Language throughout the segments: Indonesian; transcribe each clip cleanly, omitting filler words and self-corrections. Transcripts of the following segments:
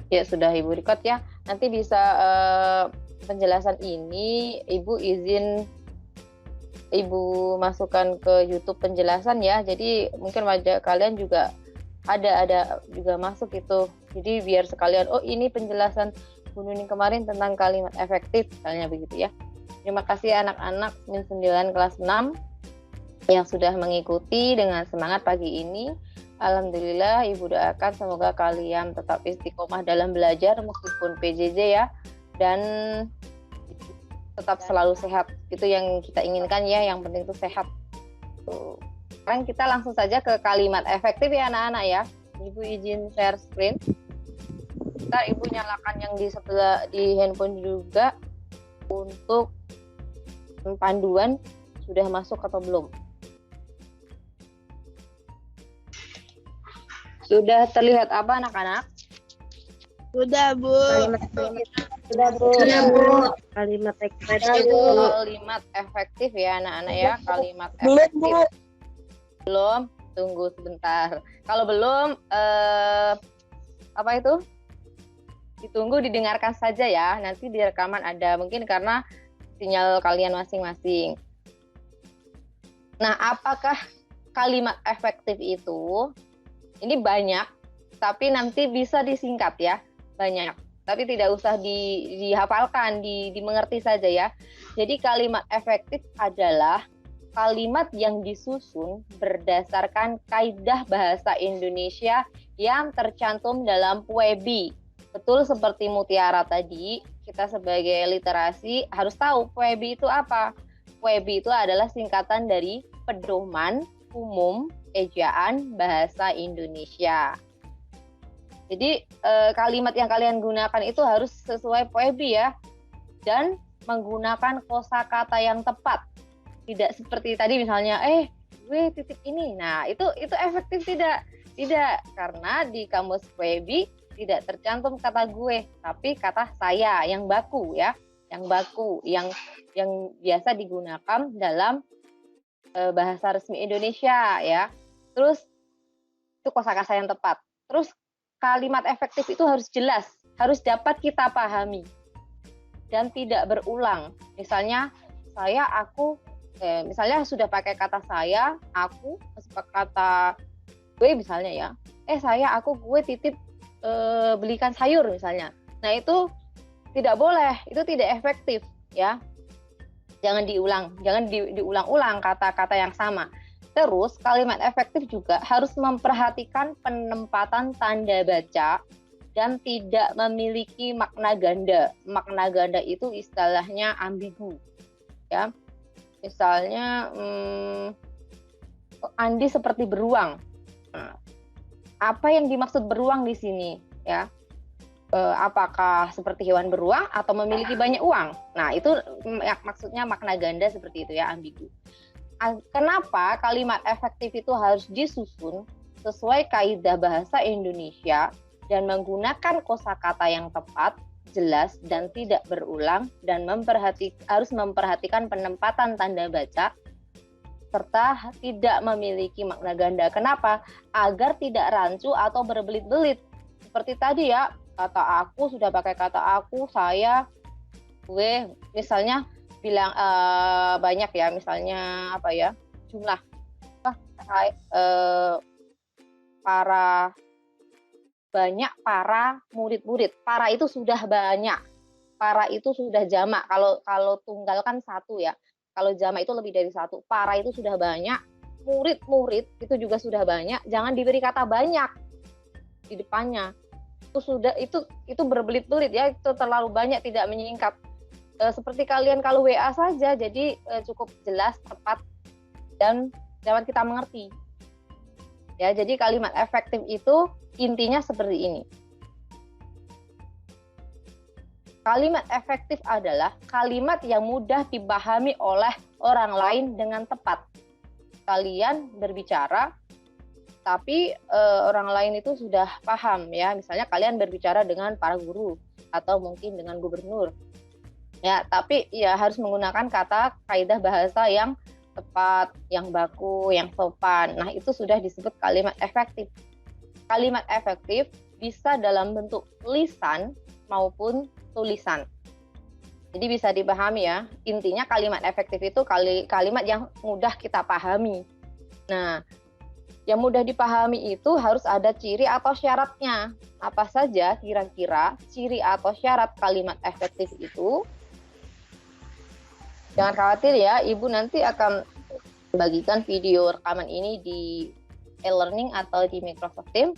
Ya sudah Ibu record ya. Nanti bisa penjelasan ini Ibu izin Ibu masukkan ke YouTube penjelasan ya. Jadi mungkin wajah kalian juga ada juga masuk itu. Jadi biar sekalian ini penjelasan Bu Nuning kemarin tentang kalimat efektif misalnya begitu ya. Terima kasih anak-anak Min 9 kelas 6 yang sudah mengikuti dengan semangat pagi ini. Alhamdulillah Ibu doakan semoga kalian tetap istiqomah dalam belajar meskipun PJJ ya, dan tetap selalu sehat. Itu yang kita inginkan ya, yang penting itu sehat. Tuh. Sekarang kita langsung saja ke kalimat efektif ya anak-anak ya. Ibu izin share screen. Ntar Ibu nyalakan yang di sebelah di handphone juga untuk panduan sudah masuk atau belum. Sudah terlihat apa anak-anak? Sudah, Bu. Sudah, Bu. Kalimat efektif. Kalimat efektif ya anak-anak ya. Kalimat efektif. Belum? Tunggu sebentar. Kalau belum, apa itu? Ditunggu, didengarkan saja ya. Nanti di rekaman ada. Mungkin karena sinyal kalian masing-masing. Nah, apakah kalimat efektif itu? Ini banyak, tapi nanti bisa disingkat ya. Banyak, tapi tidak usah dihafalkan, dimengerti saja ya. Jadi kalimat efektif adalah kalimat yang disusun berdasarkan kaidah bahasa Indonesia yang tercantum dalam PUEBI. Betul seperti Mutiara tadi, kita sebagai literasi harus tahu PUEBI itu apa. PUEBI itu adalah singkatan dari Pedoman Umum Ejaan Bahasa Indonesia. Jadi kalimat yang kalian gunakan itu harus sesuai PUEBI ya, dan menggunakan kosakata yang tepat. Tidak seperti tadi misalnya gue titik ini. Nah, itu efektif tidak? Tidak, karena di kamus PUEBI tidak tercantum kata gue, tapi kata saya yang baku ya, yang baku, yang biasa digunakan dalam bahasa resmi Indonesia ya. Terus itu kosakata yang tepat. Terus kalimat efektif itu harus jelas, harus dapat kita pahami dan tidak berulang. Misalnya saya, aku, misalnya sudah pakai kata saya, aku, kata gue misalnya ya. Saya, aku, gue titip belikan sayur misalnya. Nah itu tidak boleh, itu tidak efektif ya. Jangan diulang-ulang kata-kata yang sama. Terus kalimat efektif juga harus memperhatikan penempatan tanda baca dan tidak memiliki makna ganda. Makna ganda itu istilahnya ambigu. Ya. Misalnya Andi seperti beruang. Nah, apa yang dimaksud beruang di sini ya? Apakah seperti hewan beruang atau memiliki banyak uang? Nah, itu maksudnya makna ganda seperti itu ya, ambigu. Kenapa kalimat efektif itu harus disusun sesuai kaidah bahasa Indonesia dan menggunakan kosakata yang tepat, jelas dan tidak berulang, dan harus memperhatikan penempatan tanda baca serta tidak memiliki makna ganda. Kenapa? Agar tidak rancu atau berbelit-belit. Seperti tadi ya, kata aku sudah pakai kata aku, saya, gue, misalnya bilang banyak ya, misalnya apa ya, jumlah para murid-murid. Para itu sudah banyak, para itu sudah jamak. Kalau tunggal kan satu ya, kalau jamak itu lebih dari satu. Para itu sudah banyak, murid-murid itu juga sudah banyak. Jangan diberi kata banyak di depannya. Itu berbelit-belit ya, itu terlalu banyak, tidak menyingkat. Seperti kalian kalau WA saja, jadi cukup jelas, tepat, dan dapat kita mengerti. Ya, jadi kalimat efektif itu intinya seperti ini. Kalimat efektif adalah kalimat yang mudah dipahami oleh orang lain dengan tepat. Kalian berbicara, tapi orang lain itu sudah paham ya. Misalnya kalian berbicara dengan para guru atau mungkin dengan gubernur. Ya, tapi ya harus menggunakan kata kaidah bahasa yang tepat, yang baku, yang sopan. Nah, itu sudah disebut kalimat efektif. Kalimat efektif bisa dalam bentuk lisan maupun tulisan. Jadi bisa dipahami ya, intinya kalimat efektif itu kalimat yang mudah kita pahami. Nah, yang mudah dipahami itu harus ada ciri atau syaratnya. Apa saja kira-kira ciri atau syarat kalimat efektif itu? Jangan khawatir ya, Ibu nanti akan bagikan video rekaman ini di e-learning atau di Microsoft Teams.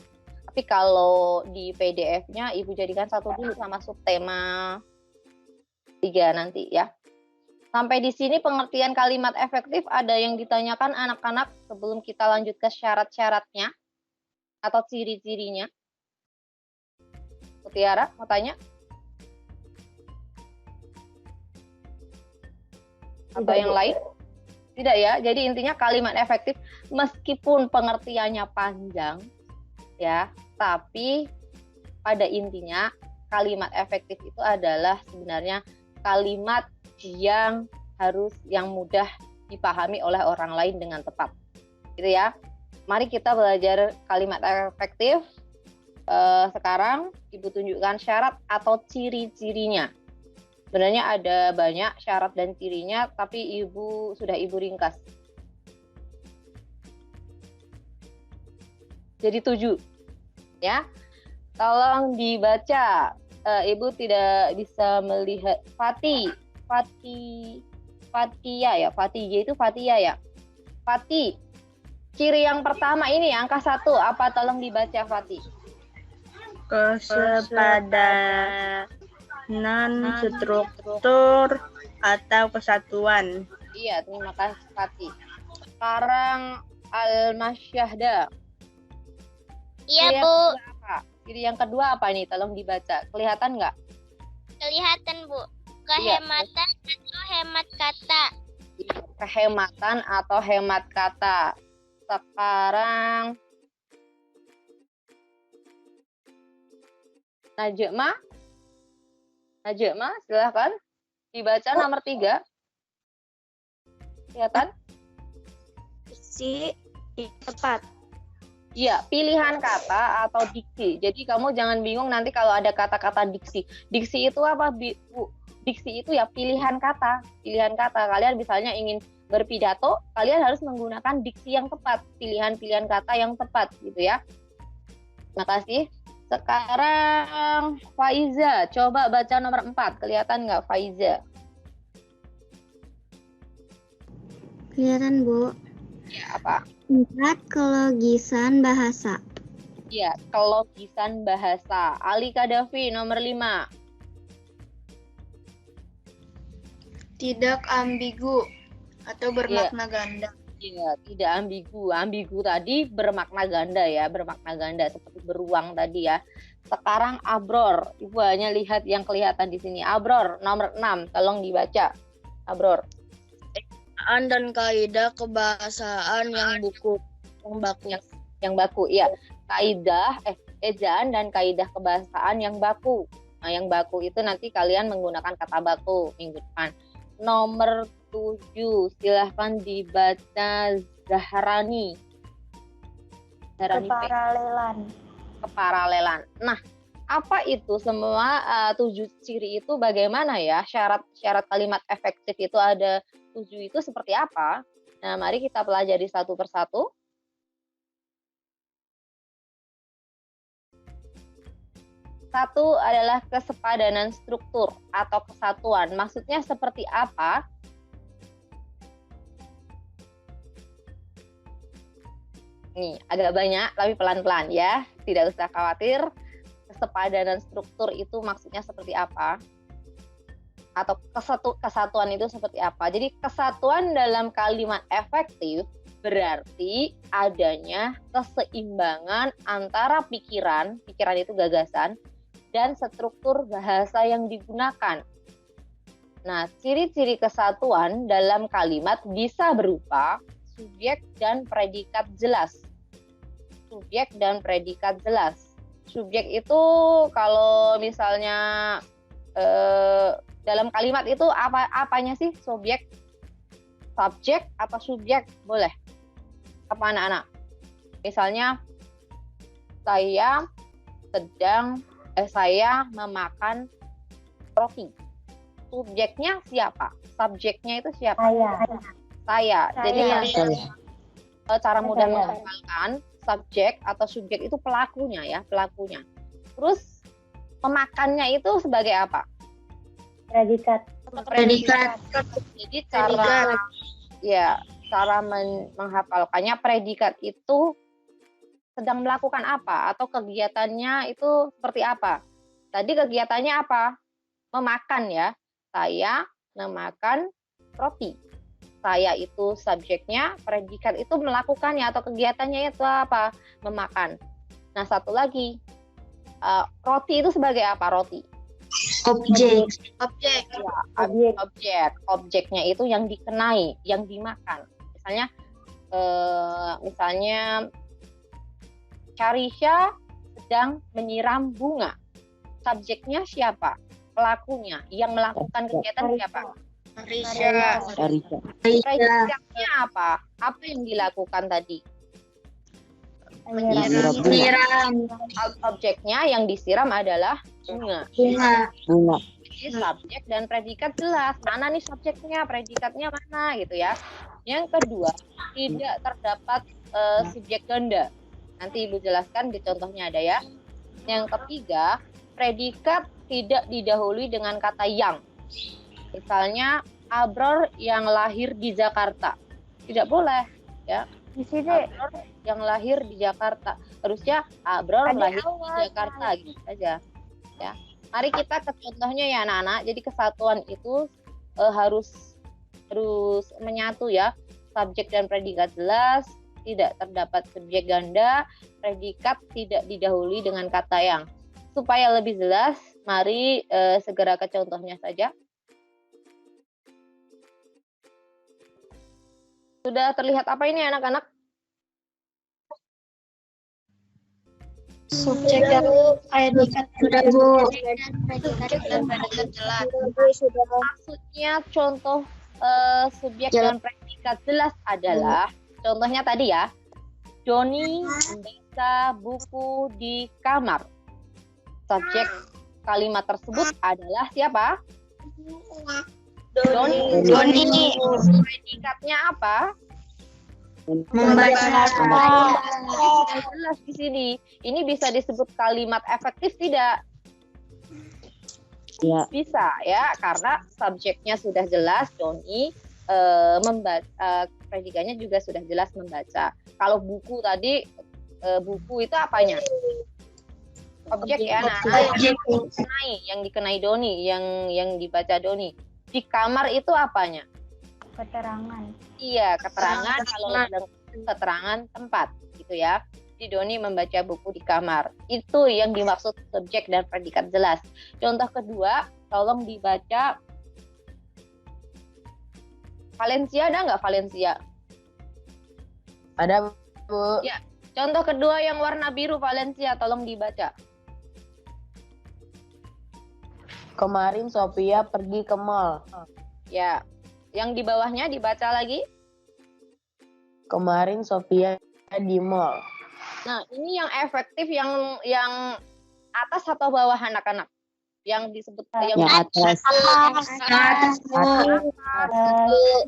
Tapi kalau di PDF-nya Ibu jadikan satu dulu sama subtema 3 nanti ya. Sampai di sini pengertian kalimat efektif, ada yang ditanyakan anak-anak sebelum kita lanjut ke syarat-syaratnya atau ciri-cirinya? Mutiara mau tanya? Atau yang lain? Tidak ya. Jadi intinya kalimat efektif meskipun pengertiannya panjang ya, tapi pada intinya kalimat efektif itu adalah sebenarnya kalimat yang mudah dipahami oleh orang lain dengan tepat. Gitu ya. Mari kita belajar kalimat efektif. Sekarang Ibu tunjukkan syarat atau ciri-cirinya. Sebenarnya ada banyak syarat dan cirinya, tapi sudah Ibu ringkas. Jadi 7. Ya. Tolong dibaca. Ibu tidak bisa melihat Fatia ya. Fatia ya. Fati. Ciri yang pertama ini angka 1. Apa tolong dibaca Fati? Kesepadanan struktur atau kesatuan. Iya, terima kasih Fati. Sekarang Al-Masyahda. Iya, Bu. Ciri yang kedua apa nih? Tolong dibaca. Kelihatan nggak? Kelihatan, Bu. Kehematan atau hemat kata. Kehematan atau hemat kata. Sekarang Najma, silahkan dibaca nomor 3. Kelihatan? Si tepat. Iya, pilihan kata atau diksi. Jadi kamu jangan bingung nanti kalau ada kata-kata diksi. Diksi itu apa, Bu? Diksi itu ya pilihan kata. Pilihan kata. Kalian misalnya ingin berpidato, kalian harus menggunakan diksi yang tepat. Pilihan-pilihan kata yang tepat gitu ya. Makasih. Sekarang Faiza, coba baca nomor 4. Kelihatan nggak Faiza? Kelihatan, Bu. Ya, apa? 4. Kelogisan bahasa. Ya, kelogisan bahasa. Ali Kadafi, nomor 5. Tidak ambigu atau bermakna ganda. Iya, tidak ambigu. Ambigu tadi bermakna ganda ya, bermakna ganda seperti beruang tadi ya. Sekarang Abror. Ibu hanya lihat yang kelihatan di sini. Abror, nomor 6. Tolong dibaca. Abror. Dan kaidah kebahasaan yang baku. Yang baku, iya. Kaidah, ejaan dan kaidah kebahasaan yang baku. Nah, yang baku itu nanti kalian menggunakan kata baku minggu depan. Nomor 7, silahkan dibaca Zahrani. Keparalelan. Nah, apa itu semua 7 ciri itu bagaimana ya? Syarat kalimat efektif itu ada 7 itu seperti apa? Nah, mari kita pelajari satu persatu. Satu adalah kesepadanan struktur atau kesatuan. Maksudnya seperti apa? Nih, agak banyak tapi pelan-pelan ya. Tidak usah khawatir. Kesepadanan struktur itu maksudnya seperti apa? Atau kesatuan itu seperti apa? Jadi kesatuan dalam kalimat efektif berarti adanya keseimbangan antara pikiran itu gagasan, dan struktur bahasa yang digunakan. Nah, ciri-ciri kesatuan dalam kalimat bisa berupa subjek dan predikat jelas. Subjek dan predikat jelas. Subjek itu kalau misalnya dalam kalimat itu apanya sih? Subjek, subjek atau subjek? Boleh. Apa anak-anak? Misalnya saya saya memakan roti. Subjeknya siapa? Subjeknya itu siapa? Saya. Jadi cara mudah menghafalkan subjek atau subjek itu pelakunya ya, pelakunya. Terus memakannya itu sebagai apa? Predikat. Jadi cara menghafalkannya, predikat itu sedang melakukan apa atau kegiatannya itu seperti apa? Tadi kegiatannya apa? Memakan ya. Saya memakan roti. Saya itu subjeknya, predikat itu melakukannya atau kegiatannya itu apa? Memakan. Nah, satu lagi. Roti itu sebagai apa roti? Objek. Objeknya itu yang dikenai, yang dimakan. Misalnya Carisha sedang menyiram bunga. Subjeknya siapa? Pelakunya. Yang melakukan kegiatan siapa? Carisha. Predikatnya apa? Apa yang dilakukan tadi? Menyiram. Objeknya yang disiram adalah bunga. Jadi subjek dan predikat jelas. Mana nih subjeknya, predikatnya mana gitu ya. Yang kedua, tidak terdapat subjek ganda. Nanti Ibu jelaskan di contohnya ada ya. Yang ketiga, predikat tidak didahului dengan kata yang. Misalnya, Abror yang lahir di Jakarta. Tidak boleh ya. Di sini Abror yang lahir di Jakarta. Harusnya Abror lahir di Jakarta gitu saja. Ya. Mari kita ke contohnya ya anak-anak. Jadi kesatuan itu harus menyatu ya. Subjek dan predikat jelas, tidak terdapat subjek ganda, predikat tidak didahului dengan kata yang. Supaya lebih jelas, mari segera ke contohnya saja. Sudah terlihat apa ini anak-anak? Subjek dan predikat sudah Bu. Maksudnya contoh subjek dan predikat jelas adalah contohnya tadi ya. Joni membaca buku di kamar. Subjek kalimat tersebut adalah siapa? Doni. Predikatnya apa? Membaca. Sudah jelas di sini. Ini bisa disebut kalimat efektif tidak? Ya. Bisa ya, karena subjeknya sudah jelas, Doni, predikatnya juga sudah jelas membaca. Kalau buku tadi, buku itu apanya? Objek ya, yang dikenai Doni, yang dibaca Doni. Di kamar itu apanya? keterangan. Iya, keterangan kalau keterangan tempat gitu ya. Di Doni membaca buku di kamar. Itu yang dimaksud subjek dan predikat jelas. Contoh kedua, tolong dibaca Valencia, ada nggak Valencia? Ada Bu. Ya. Contoh kedua yang warna biru Valencia, tolong dibaca. Kemarin Sophia pergi ke mall. Ya. Yang di bawahnya dibaca lagi. Kemarin Sophia di mall. Nah, ini yang efektif yang atas atau bawah anak-anak? Yang disebut yang atas.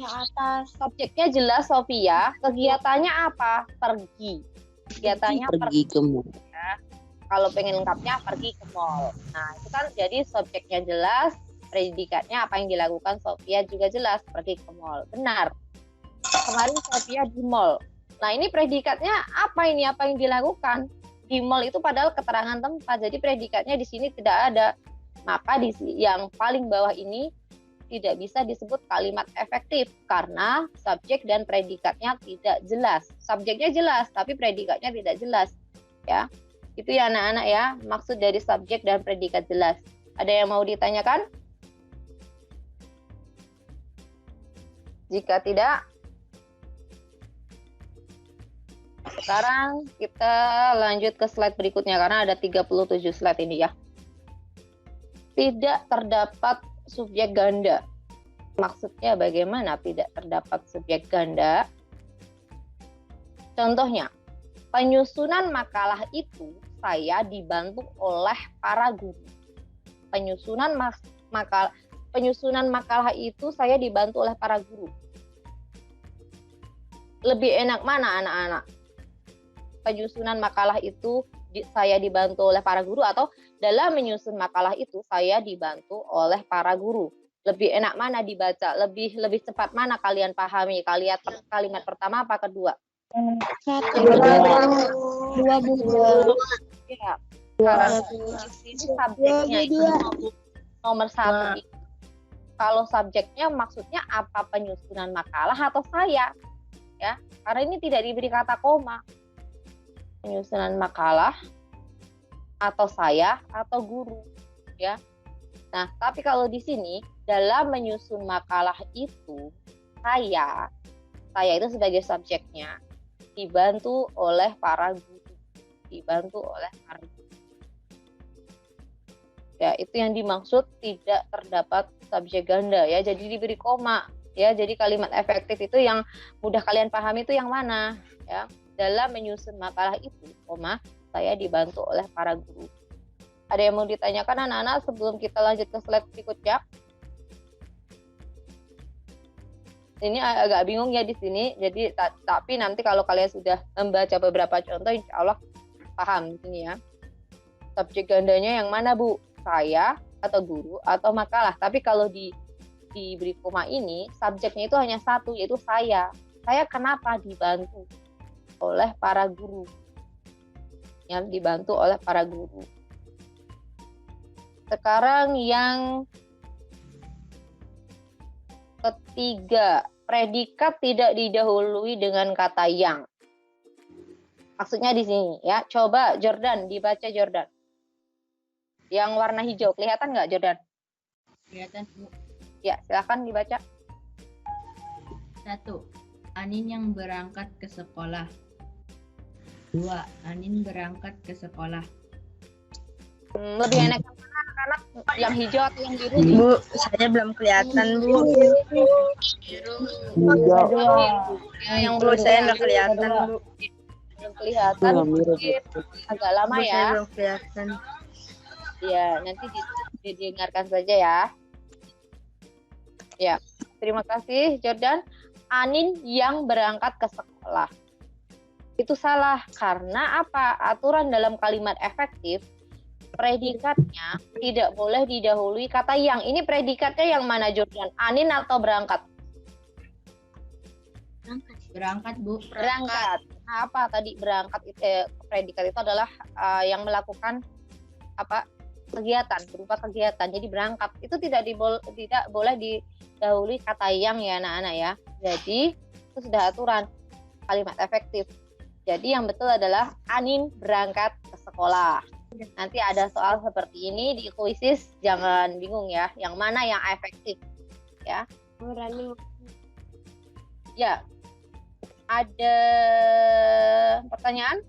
Atas. Subjeknya jelas Sophia, kegiatannya apa? Pergi. Kegiatannya Pergi ke mall. Ya. Kalau pengen lengkapnya pergi ke mall. Nah, itu kan jadi subjeknya jelas, predikatnya apa yang dilakukan Sophia juga jelas, pergi ke mall. Benar. Kemarin Sophia di mall. Nah, ini predikatnya apa ini? Apa yang dilakukan? Di mall itu padahal keterangan tempat. Jadi predikatnya di sini tidak ada. Maka di yang paling bawah ini tidak bisa disebut kalimat efektif karena subjek dan predikatnya tidak jelas. Subjeknya jelas tapi predikatnya tidak jelas. Ya. Itu ya anak-anak ya, maksud dari subjek dan predikat jelas. Ada yang mau ditanyakan? Jika tidak, sekarang kita lanjut ke slide berikutnya karena ada 37 slide ini ya. Tidak terdapat subjek ganda. Maksudnya bagaimana tidak terdapat subjek ganda? Contohnya, penyusunan makalah itu saya dibantu oleh para guru. Penyusunan makalah itu saya dibantu oleh para guru. Lebih enak mana anak-anak? Penyusunan makalah itu saya dibantu oleh para guru atau dalam menyusun makalah itu saya dibantu oleh para guru? Lebih enak mana dibaca? Lebih cepat mana kalian pahami? Kalimat pertama apa kedua? Dua Bu. Ya, karena di sini subjeknya itu nomor satu. Kalau subjeknya maksudnya apa, penyusunan makalah atau saya? Ya, karena ini tidak diberi kata koma. Penyusunan makalah atau saya atau guru, ya. Nah, tapi kalau di sini dalam menyusun makalah itu saya itu sebagai subjeknya dibantu oleh para guru, Ya, itu yang dimaksud tidak terdapat subjek ganda ya. Jadi diberi koma ya. Jadi kalimat efektif itu yang mudah kalian pahami itu yang mana ya? Dalam menyusun makalah itu, saya dibantu oleh para guru. Ada yang mau ditanyakan anak-anak sebelum kita lanjut ke slide berikutnya? Ini agak bingung ya di sini. Jadi tapi nanti kalau kalian sudah membaca beberapa contoh, insya Allah paham di sini ya. Subjek gandanya yang mana Bu? Saya atau guru atau makalah. Tapi kalau diberi koma ini, subjeknya itu hanya satu, yaitu saya. Saya kenapa dibantu oleh para guru? Yang dibantu oleh para guru. Sekarang yang ketiga, predikat tidak didahului dengan kata yang. Maksudnya di sini ya. Coba Jordan, dibaca Jordan. Yang warna hijau, kelihatan nggak Jordan? Kelihatan Bu. Ya, silakan dibaca. 1. Anin yang berangkat ke sekolah. 2. Anin berangkat ke sekolah. Lebih enak mana anak-anak, yang hijau atau yang biru? Bu, saya belum kelihatan Bu. Ya, yang Bu, belum saya nggak kelihatan Bu. belum kelihatan, mungkin agak lama Bu, saya ya. belum kelihatan. Ya, nanti didengarkan saja ya. Ya, terima kasih Jordan. Anin yang berangkat ke sekolah. Itu salah karena apa? Aturan dalam kalimat efektif, predikatnya tidak boleh didahului kata yang. Ini predikatnya yang mana Jordan? Anin atau berangkat? Berangkat Bu. Berangkat. Apa tadi berangkat itu? Predikat itu adalah yang melakukan apa? Kegiatan, berupa kegiatan. Jadi berangkat itu tidak boleh didahului kata yang ya anak-anak ya. Jadi itu sudah aturan kalimat efektif. Jadi yang betul adalah Anin berangkat ke sekolah. Nanti ada soal seperti ini di kuisis, jangan bingung ya. Yang mana yang efektif ya. Ya. Ada pertanyaan?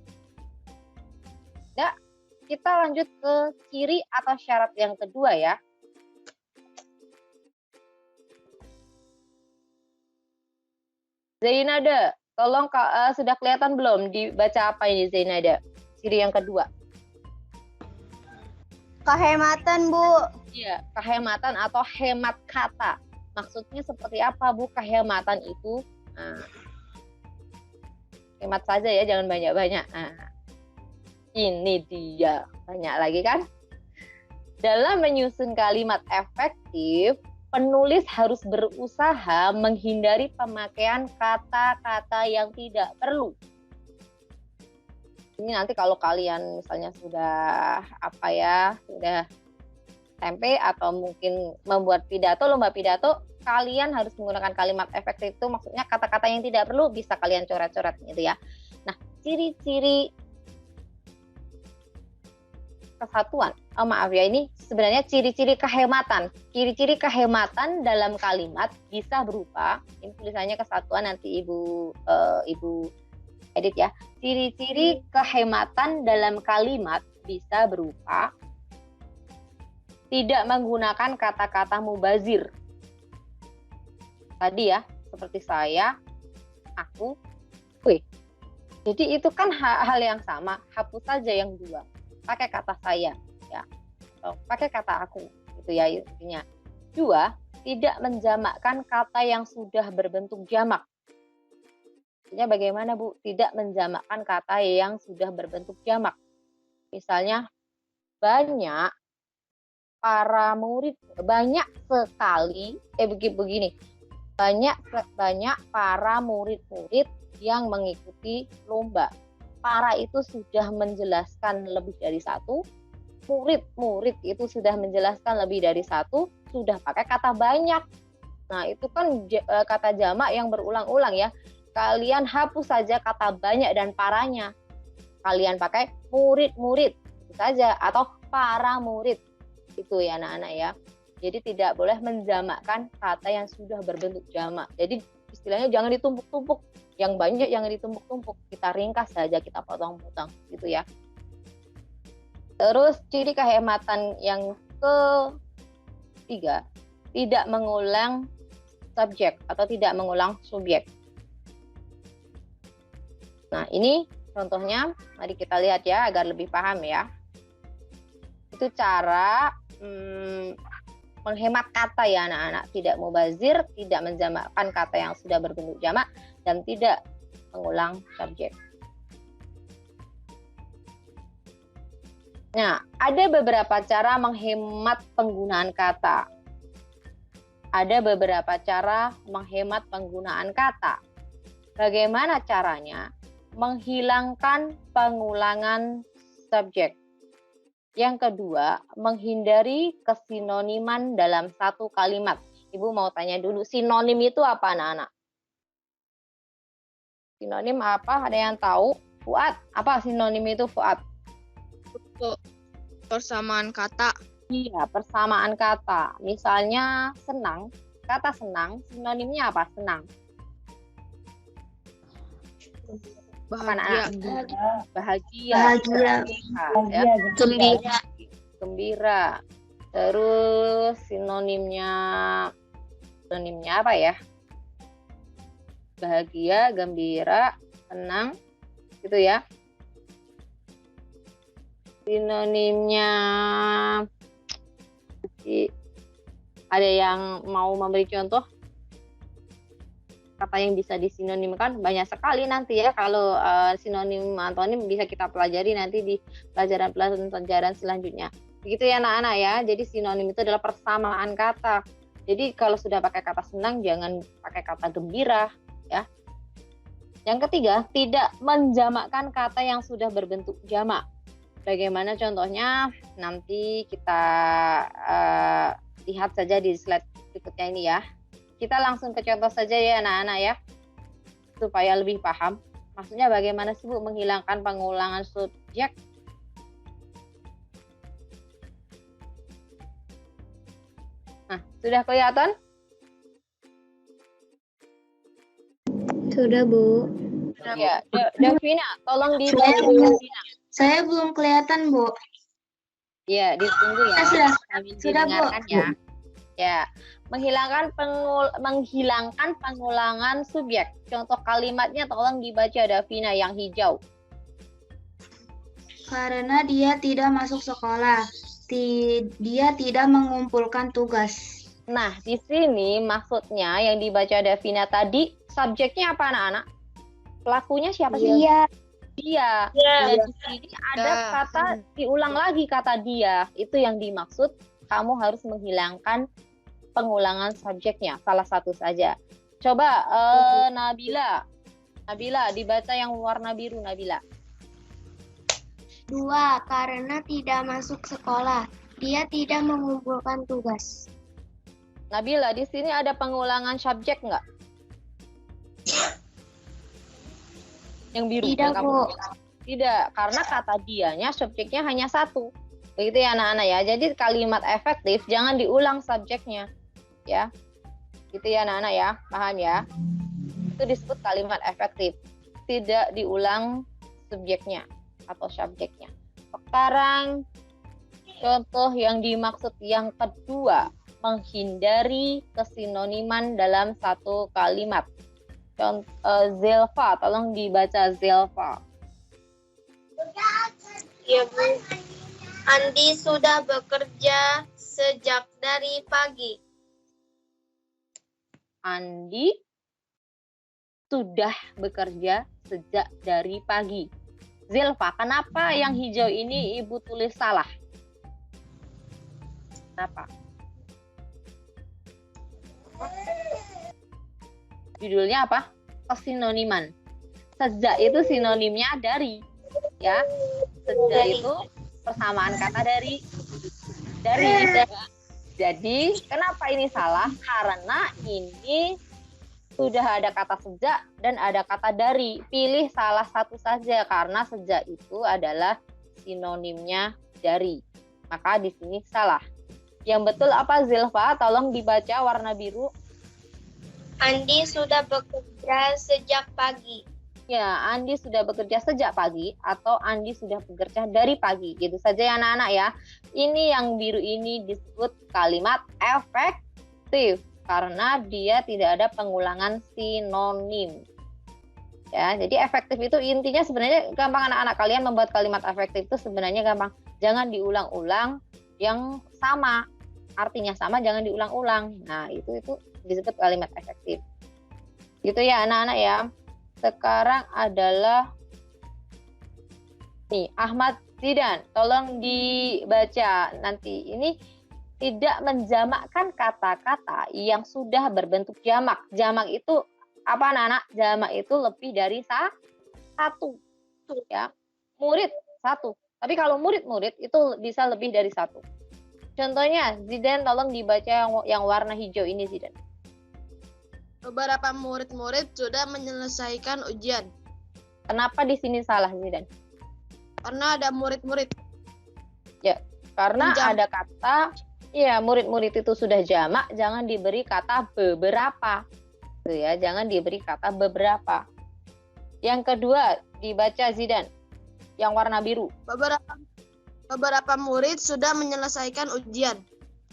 Enggak? Kita lanjut ke ciri atau syarat yang kedua ya. Zainada, tolong sudah kelihatan belum dibaca apa ini Zainada? Ciri yang kedua. Kehematan Bu. Iya, kehematan atau hemat kata. Maksudnya seperti apa Bu kehematan itu? Nah, hemat saja ya, jangan banyak-banyak. Nah, ini dia, banyak lagi kan? Dalam menyusun kalimat efektif, penulis harus berusaha menghindari pemakaian kata-kata yang tidak perlu. Ini nanti kalau kalian misalnya sudah sudah SMP atau mungkin membuat pidato, lomba pidato, kalian harus menggunakan kalimat efektif itu, maksudnya kata-kata yang tidak perlu bisa kalian coret-coret gitu ya. Nah, ciri-ciri kesatuan. Ini sebenarnya ciri-ciri kehematan. Ciri-ciri kehematan dalam kalimat bisa berupa, ini tulisannya kesatuan, nanti Ibu edit ya. Ciri-ciri kehematan dalam kalimat bisa berupa tidak menggunakan kata-kata mubazir. Tadi ya, seperti saya, aku, weh. Jadi itu kan hal yang sama, hapus saja yang dua. pakai kata saya, ya, atau pakai kata aku, gitu ya intinya. 2, tidak menjamakkan kata yang sudah berbentuk jamak. Maksudnya bagaimana, Bu? Tidak menjamakkan kata yang sudah berbentuk jamak. Misalnya, banyak para murid, banyak sekali, begini, banyak para murid-murid yang mengikuti lomba. Para itu sudah menjelaskan lebih dari satu, murid itu sudah menjelaskan lebih dari satu, sudah pakai kata banyak. Nah, itu kan kata jamak yang berulang-ulang ya. Kalian hapus saja kata banyak dan paranya. Kalian pakai murid-murid saja atau para murid. Itu ya anak-anak ya. Jadi tidak boleh menjamakkan kata yang sudah berbentuk jamak. Jadi istilahnya jangan ditumpuk-tumpuk. Yang banyak jangan ditumpuk-tumpuk. Kita ringkas saja, kita potong-potong gitu ya. Terus ciri kehematan yang ketiga, tidak mengulang subjek atau tidak mengulang subjek. Nah, ini contohnya, mari kita lihat ya agar lebih paham ya. Itu cara menghemat kata ya anak-anak, tidak mubazir, tidak menjamakkan kata yang sudah berbentuk jamak, dan tidak mengulang subjek. Nah, ada beberapa cara menghemat penggunaan kata. Ada beberapa cara menghemat penggunaan kata. Bagaimana caranya? Menghilangkan pengulangan subjek. Yang kedua, menghindari kesinoniman dalam satu kalimat. Ibu mau tanya dulu, sinonim itu apa anak-anak? Sinonim apa? Ada yang tahu? Fuad, apa sinonim itu Fuad? Persamaan kata. Iya, persamaan kata. Misalnya senang, kata senang, sinonimnya apa? Senang. Bahagia. Bahagia. Gembira. Gembira. Terus sinonimnya apa ya? Bahagia, gembira, senang, gitu ya. Sinonimnya, ada yang mau memberi contoh? Kata yang bisa disinonimkan banyak sekali nanti ya. Kalau sinonim antonim bisa kita pelajari nanti di pelajaran selanjutnya. Begitu ya anak-anak ya. Jadi sinonim itu adalah persamaan kata. Jadi kalau sudah pakai kata senang jangan pakai kata gembira ya. Yang ketiga, tidak menjamakkan kata yang sudah berbentuk jamak. Bagaimana contohnya? Nanti kita lihat saja di slide berikutnya ini ya. Kita langsung ke contoh saja ya anak-anak ya, supaya lebih paham. Maksudnya bagaimana sih Bu menghilangkan pengulangan subjek? Nah, sudah kelihatan? Sudah, Bu. Ya, Davina, tolong dibantu. Saya belum kelihatan, Bu. Ya, ditunggu ya. Sudah, Sambil sudah, Bu. didengarkan ya. Ya, menghilangkan pengulangan subjek. Contoh kalimatnya tolong dibaca Davina yang hijau. Karena dia tidak masuk sekolah, dia tidak mengumpulkan tugas. Nah, di sini maksudnya yang dibaca Davina tadi, subjeknya apa anak-anak? Pelakunya siapa sih? Dia. Dan di sini ada kata, diulang lagi kata dia. Itu yang dimaksud, kamu harus menghilangkan pengulangan subjeknya. Salah satu saja. Coba Nabila. Nabila, dibaca yang warna biru, Nabila. 2. Karena tidak masuk sekolah, dia tidak mengumpulkan tugas. Nabila, di sini ada pengulangan subjek nggak? Yang biru. Tidak, yang Bu. Tidak, karena kata dianya subjeknya hanya satu. Begitu ya anak-anak ya. Jadi kalimat efektif jangan diulang subjeknya. Ya. Gitu ya anak-anak ya. Paham ya? Itu disebut kalimat efektif. Tidak diulang subjeknya atau subjeknya. Sekarang contoh yang dimaksud yang kedua, menghindari kesinoniman dalam satu kalimat. Contoh Zelfa, tolong dibaca Zelfa. Iya, Bu. Andi sudah bekerja sejak dari pagi. Andi sudah bekerja sejak dari pagi. Zilfa, kenapa yang hijau ini Ibu tulis salah? Kenapa? Judulnya apa? Kesinoniman. Sejak itu sinonimnya dari, ya. Sejak itu persamaan kata dari. Jadi, kenapa ini salah? Karena ini sudah ada kata sejak dan ada kata dari. Pilih salah satu saja karena sejak itu adalah sinonimnya dari. Maka di sini salah. Yang betul apa, Zilfa? Tolong dibaca warna biru. Andi sudah bekerja sejak pagi. Ya, Andi sudah bekerja sejak pagi atau Andi sudah bekerja dari pagi. Gitu saja ya anak-anak ya. Ini yang biru ini disebut kalimat efektif karena dia tidak ada pengulangan sinonim. Ya, jadi efektif itu intinya sebenarnya gampang anak-anak, kalian membuat kalimat efektif itu sebenarnya gampang. Jangan diulang-ulang yang sama. Artinya sama jangan diulang-ulang. Nah, itu disebut kalimat efektif. Gitu ya anak-anak ya. Sekarang adalah nih Ahmad Zidan, tolong dibaca nanti. Ini tidak menjamakkan kata-kata yang sudah berbentuk jamak. Jamak itu apa anak-anak? Jamak itu lebih dari satu. Ya. Murid satu. Tapi kalau murid-murid itu bisa lebih dari satu. Contohnya, Zidan tolong dibaca yang warna hijau ini, Zidan. Beberapa murid-murid sudah menyelesaikan ujian. Kenapa di sini salah, Zidan? Karena ada murid-murid. Ya, karena ada kata, ya murid-murid itu sudah jamak, jangan diberi kata beberapa. Tuh ya, jangan diberi kata beberapa. Yang kedua, dibaca Zidan, yang warna biru. Beberapa murid sudah menyelesaikan ujian.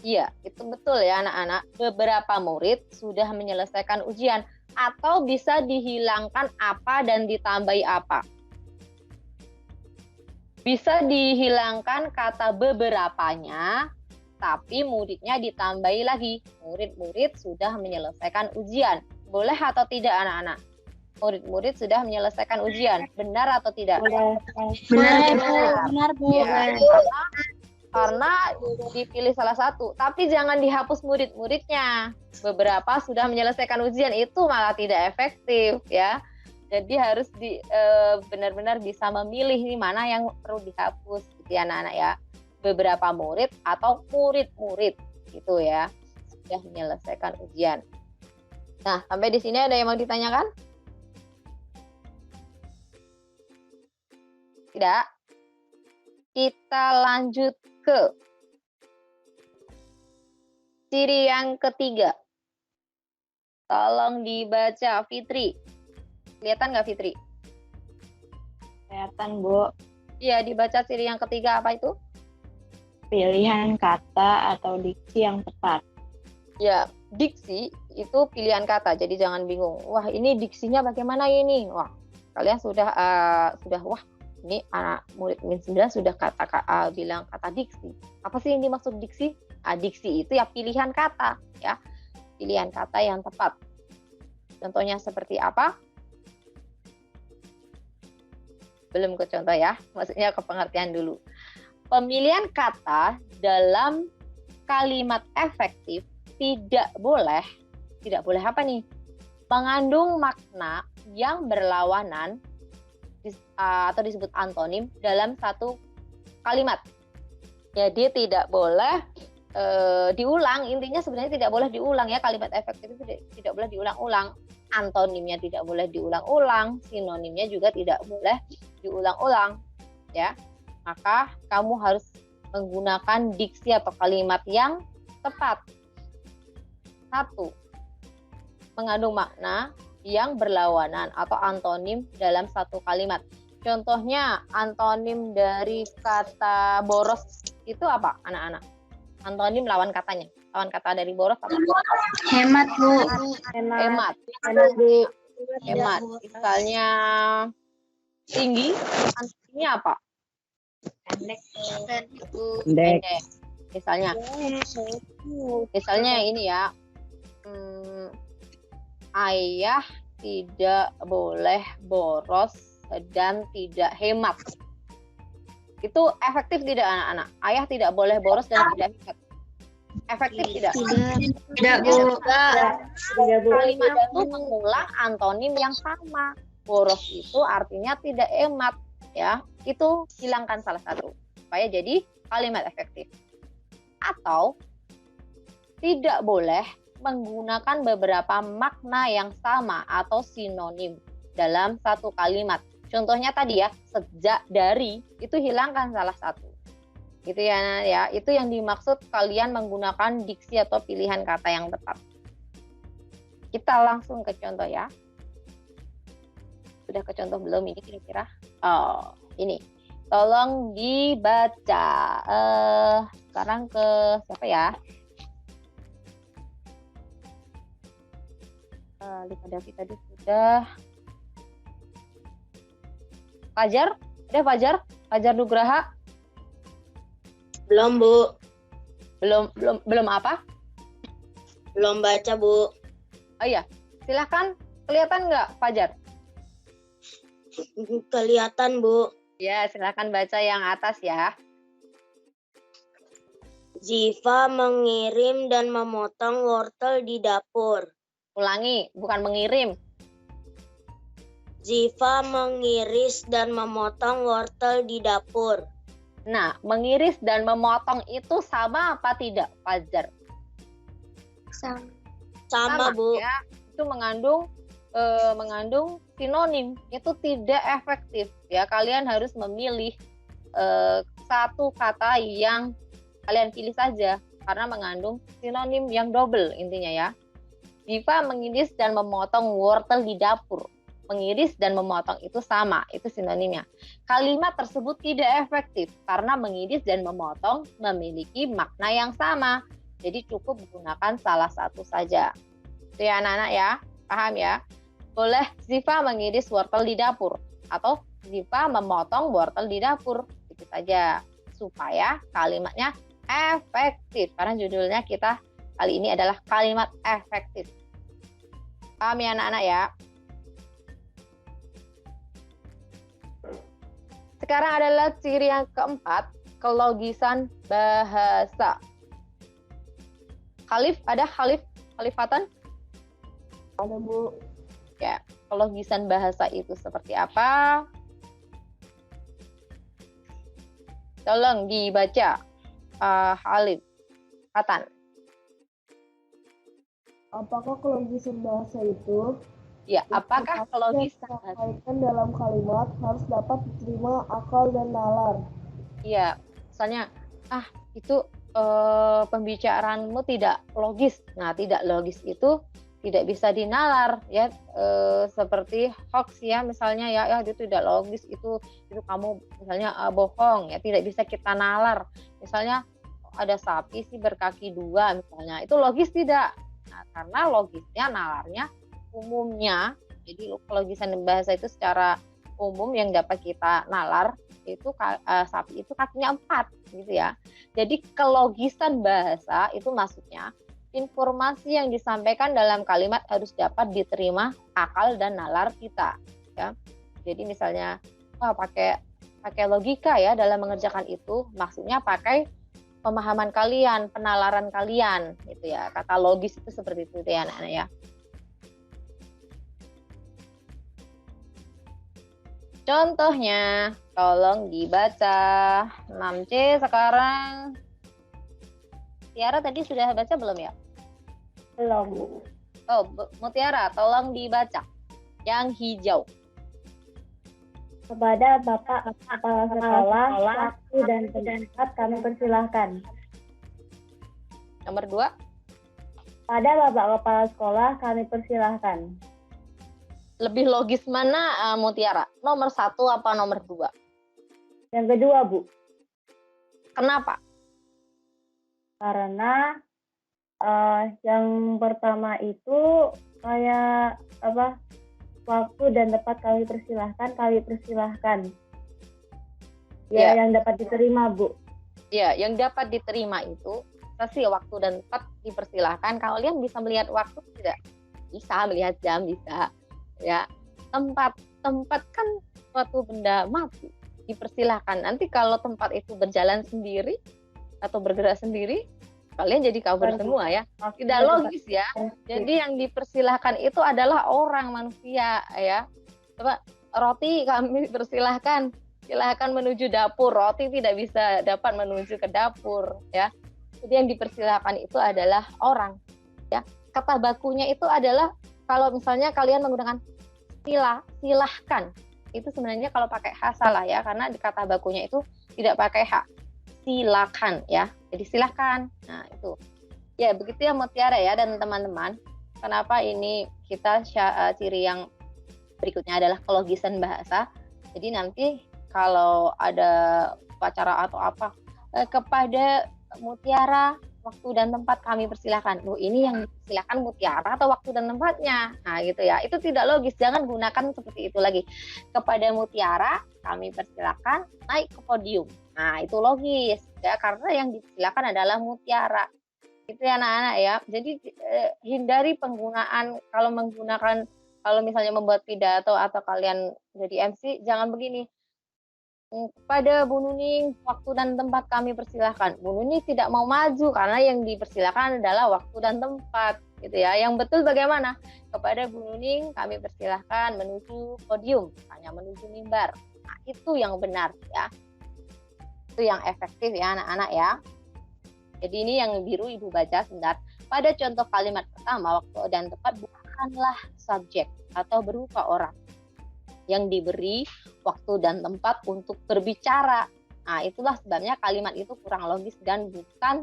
Iya, itu betul ya anak-anak. Beberapa murid sudah menyelesaikan ujian. Atau bisa dihilangkan apa dan ditambahi apa. Bisa dihilangkan kata beberapanya, tapi muridnya ditambahi lagi. Murid-murid sudah menyelesaikan ujian. Boleh atau tidak anak-anak? Murid-murid sudah menyelesaikan ujian. Benar atau tidak? Benar, Bu. Ya, karena dipilih salah satu. Tapi jangan dihapus murid-muridnya. Beberapa sudah menyelesaikan ujian, itu malah tidak efektif ya. Jadi harus benar-benar bisa memilih nih mana yang perlu dihapus gitu ya anak-anak ya. Beberapa murid atau murid-murid gitu ya. Sudah menyelesaikan ujian. Nah, sampai di sini ada yang mau ditanyakan? Tidak. Kita lanjut ke ciri yang ketiga. Tolong dibaca, Fitri. Kelihatan nggak, Fitri? Kelihatan, Bu. Iya, dibaca ciri yang ketiga apa itu? Pilihan kata atau diksi yang tepat. Ya, diksi itu pilihan kata. Jadi jangan bingung. Wah, ini diksinya bagaimana ini? Wah, kalian sudah wah, ini anak murid min 9 sudah bilang kata diksi. Apa sih yang dimaksud diksi? Diksi itu ya pilihan kata, ya. Pilihan kata yang tepat. Contohnya seperti apa? Belum ke contoh ya, maksudnya ke pengertian dulu. Pemilihan kata dalam kalimat efektif tidak boleh apa nih? Mengandung makna yang berlawanan atau disebut antonim dalam satu kalimat. Jadi tidak boleh diulang, intinya sebenarnya tidak boleh diulang ya, kalimat efektif itu tidak boleh diulang-ulang. Antonimnya tidak boleh diulang-ulang, sinonimnya juga tidak boleh diulang-ulang ya. Maka kamu harus menggunakan diksi atau kalimat yang tepat. 1. Mengandung makna yang berlawanan atau antonim dalam satu kalimat. Contohnya antonim dari kata boros itu apa anak-anak? Antonim lawan katanya. Lawan kata dari boros apa? Hemat, Bu. Hemat. Bu. Hemat. Misalnya tinggi, antonimnya apa? Pendek. Pendek. Misalnya ini ya. Ayah tidak boleh boros dan tidak hemat. Itu efektif tidak anak-anak? Ayah tidak boleh boros dan tidak hemat. Efektif tidak? Tidak, Bu. Kalimat itu mengulang antonim yang sama. Boros itu artinya tidak hemat, ya. Itu hilangkan salah satu supaya jadi kalimat efektif. Atau tidak boleh menggunakan beberapa makna yang sama atau sinonim dalam satu kalimat. Contohnya tadi ya, sejak, dari, itu hilangkan salah satu. Gitu ya, itu yang dimaksud kalian menggunakan diksi atau pilihan kata yang tepat. Kita langsung ke contoh ya. Sudah ke contoh belum ini kira-kira? Oh, ini. Tolong dibaca. Sekarang ke siapa ya? Lika Davi tadi sudah. Fajar? Ada Fajar? Fajar Nugraha? Belum, Bu. Belum apa? Belum baca, Bu. Oh iya, silahkan. Kelihatan nggak Fajar? Kelihatan, Bu. Ya, silahkan baca yang atas ya. Ziva mengirim dan memotong wortel di dapur. Ulangi, bukan mengirim. Ziva mengiris dan memotong wortel di dapur. Nah, mengiris dan memotong itu sama apa tidak, Fajar? Sama, Bu. Ya, itu mengandung sinonim. Itu tidak efektif. Ya, kalian harus memilih satu kata yang kalian pilih saja karena mengandung sinonim yang double intinya ya. Ziva mengiris dan memotong wortel di dapur. Mengiris dan memotong itu sama, itu sinonimnya. Kalimat tersebut tidak efektif karena mengiris dan memotong memiliki makna yang sama. Jadi cukup menggunakan salah satu saja. Itu ya anak-anak ya, paham ya? Boleh Ziva mengiris wortel di dapur atau Ziva memotong wortel di dapur. Itu saja supaya kalimatnya efektif. Karena judulnya kita kali ini adalah kalimat efektif. Paham ya anak-anak ya? Sekarang adalah ciri yang keempat, kelogisan bahasa. Khalif, ada Khalifatan? Ada, Bu. Ya, kelogisan bahasa itu seperti apa? Tolong dibaca, Khalif. Fatan. Apakah kelogisan bahasa itu? Ya, apakah kelogisan bahasa? Kaitan dalam kalimat harus dapat diterima akal dan nalar. Iya, misalnya, itu pembicaraanmu tidak logis. Nah, tidak logis itu tidak bisa dinalar ya, seperti hoax ya, misalnya ya itu tidak logis, itu kamu misalnya bohong ya, tidak bisa kita nalar. Misalnya ada sapi sih berkaki dua misalnya, itu logis tidak? Nah, karena logisnya, nalarnya umumnya, jadi kelogisan bahasa itu secara umum yang dapat kita nalar itu sapi itu kakinya 4 gitu ya. Jadi kelogisan bahasa itu maksudnya informasi yang disampaikan dalam kalimat harus dapat diterima akal dan nalar kita ya. Jadi misalnya pakai logika ya dalam mengerjakan itu, maksudnya pakai pemahaman kalian, penalaran kalian gitu ya. Kata logis itu seperti itu ya anak-anak ya. Contohnya, tolong dibaca. 6C sekarang. Tiara tadi sudah baca belum ya? Belum. Oh, Mutiara, tolong dibaca. Yang hijau. Kepada Bapak Kepala Sekolah, waktu dan tempat kami persilahkan. Nomor 2. Pada Bapak Kepala Sekolah kami persilahkan. Lebih logis mana Mutiara? Nomor 1 apa nomor 2? Yang kedua, Bu. Kenapa? Karena yang pertama itu kayak waktu dan tempat kami persilahkan. Ya, yang dapat diterima, Bu. Ya, yang dapat diterima itu sesi waktu dan tempat dipersilahkan. Kalian bisa melihat waktu tidak? Bisa melihat jam, bisa. Ya, tempat kan suatu benda mati, dipersilahkan. Nanti kalau tempat itu berjalan sendiri atau bergerak sendiri, kalian jadi kabur semua ya. Tidak logis ya. Jadi yang dipersilahkan itu adalah orang, manusia ya. Coba, Roti kami persilahkan. Silahkan menuju dapur. Roti tidak bisa dapat menuju ke dapur ya. Jadi yang dipersilahkan itu adalah orang ya. Kata bakunya itu adalah kalau misalnya kalian menggunakan silahkan. Itu sebenarnya kalau pakai H salah ya, karena di kata bakunya itu tidak pakai H. Silakan ya. Jadi silahkan. Nah, itu. Ya, begitu ya Mutiara ya dan teman-teman. Kenapa ini kita ciri yang berikutnya adalah kelogisan bahasa. Jadi nanti kalau ada upacara atau apa kepada Mutiara waktu dan tempat kami persilahkan. Ini yang dipersilahkan Mutiara atau waktu dan tempatnya. Nah, gitu ya. Itu tidak logis. Jangan gunakan seperti itu lagi. Kepada Mutiara kami persilahkan naik ke podium. Nah, itu logis ya, karena yang dipersilahkan adalah Mutiara. Itu ya anak-anak ya. Jadi hindari penggunaan kalau misalnya membuat pidato atau kalian jadi MC, jangan begini. Kepada Bu Nuning, waktu dan tempat kami persilahkan. Bu Nuning tidak mau maju karena yang dipersilahkan adalah waktu dan tempat, gitu ya. Yang betul bagaimana? Kepada Bu Nuning kami persilahkan menuju podium, hanya menuju mimbar. Nah, itu yang benar ya. Itu yang efektif ya anak-anak ya. Jadi ini yang biru Ibu baca sebentar. Pada contoh kalimat pertama, waktu dan tempat bukanlah subjek atau berupa orang yang diberi waktu dan tempat untuk berbicara. Nah, itulah sebabnya kalimat itu kurang logis dan bukan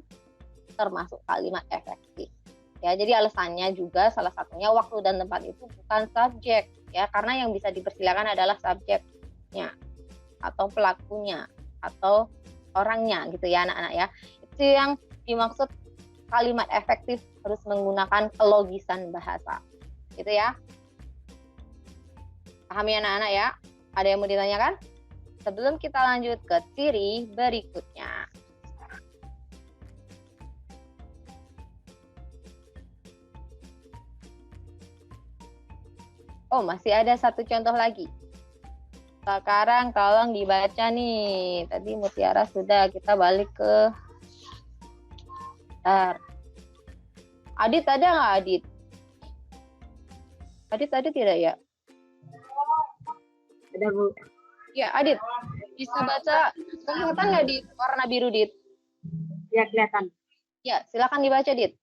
termasuk kalimat efektif. Ya, jadi alasannya juga salah satunya waktu dan tempat itu bukan subjek ya, karena yang bisa dipersilakan adalah subjeknya atau pelakunya atau orangnya gitu ya anak-anak ya. Itu yang dimaksud kalimat efektif harus menggunakan kelogisan bahasa. Gitu ya. Pahami anak-anak ya? Ada yang mau ditanyakan? Sebelum kita lanjut ke ciri berikutnya. Oh, masih ada satu contoh lagi. Sekarang tolong dibaca nih. Tadi Mutiara sudah, kita balik ke Adit ada nggak Adit? Adit ada tidak ya? Ada, Bu. Ya, Adit. Bisa baca kelihatan nggak di warna biru, Dit? Ya, kelihatan. Ya, silakan dibaca, Dit.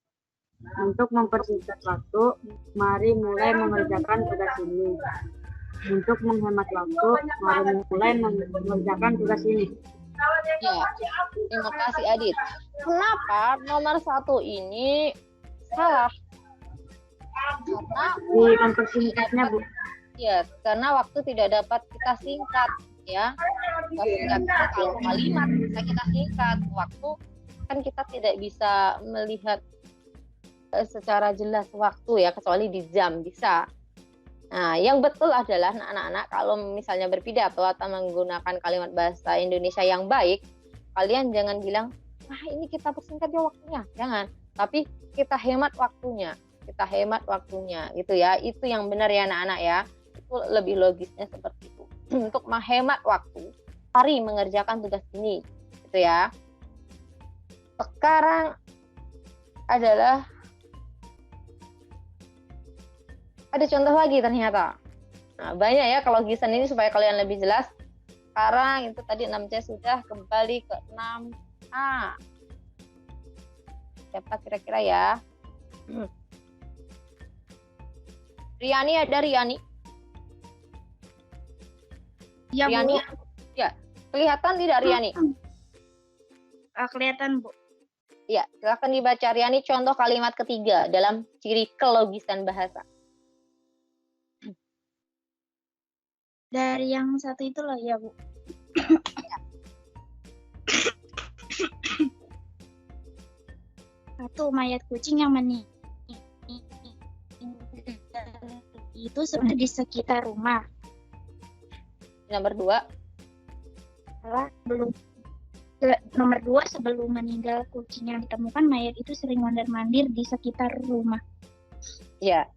Untuk mempersingkat waktu, mari mulai mengerjakan tugas ini. Untuk menghemat waktu, mari mulai mengerjakan tugas ini. Ya, terima kasih Adit. Kenapa nomor 1 ini salah? Karena mempersingkatnya, Bu. Ya, karena waktu tidak dapat kita singkat, ya. Kalau kalimat bisa kita singkat, waktu kan kita tidak bisa melihat secara jelas waktu ya, kecuali di jam bisa. Nah, yang betul adalah anak-anak kalau misalnya berpidato atau menggunakan kalimat bahasa Indonesia yang baik, kalian jangan bilang, "Wah, ini kita persingkat ya waktunya." Jangan, tapi kita hemat waktunya. Kita hemat waktunya gitu ya. Itu yang benar ya anak-anak ya. Itu lebih logisnya seperti itu. Untuk menghemat waktu, mari mengerjakan tugas ini gitu ya. Sekarang adalah ada contoh lagi ternyata. Nah, banyak ya kelogisan ini supaya kalian lebih jelas. Sekarang itu tadi 6C sudah, kembali ke 6A. Siapa kira-kira ya? Riani, ada Riani? Ya, Riani? Bu. Ya, kelihatan tidak Riani? Kelihatan, Bu. Ya, silakan dibaca Riani contoh kalimat ketiga dalam ciri kelogisan bahasa. Dari yang satu itu loh ya, Bu. Satu, mayat kucing yang meninggal itu sebenarnya di sekitar rumah. Nomor 2. adalah nomor 2, sebelum meninggal kucing yang ditemukan, mayat itu sering mondar-mandir di sekitar rumah. Ya,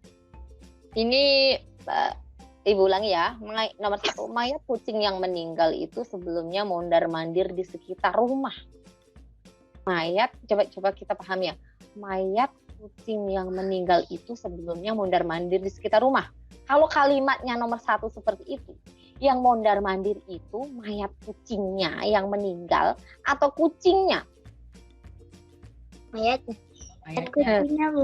ini Ibu ulangi ya. Nomor 1, mayat kucing yang meninggal itu sebelumnya mondar-mandir di sekitar rumah. Mayat, coba kita pahami ya. Mayat kucing yang meninggal itu sebelumnya mondar-mandir di sekitar rumah. Kalau kalimatnya nomor 1 seperti itu, yang mondar-mandir itu mayat kucingnya yang meninggal atau kucingnya? Mayatnya. Kucingnya, Bu.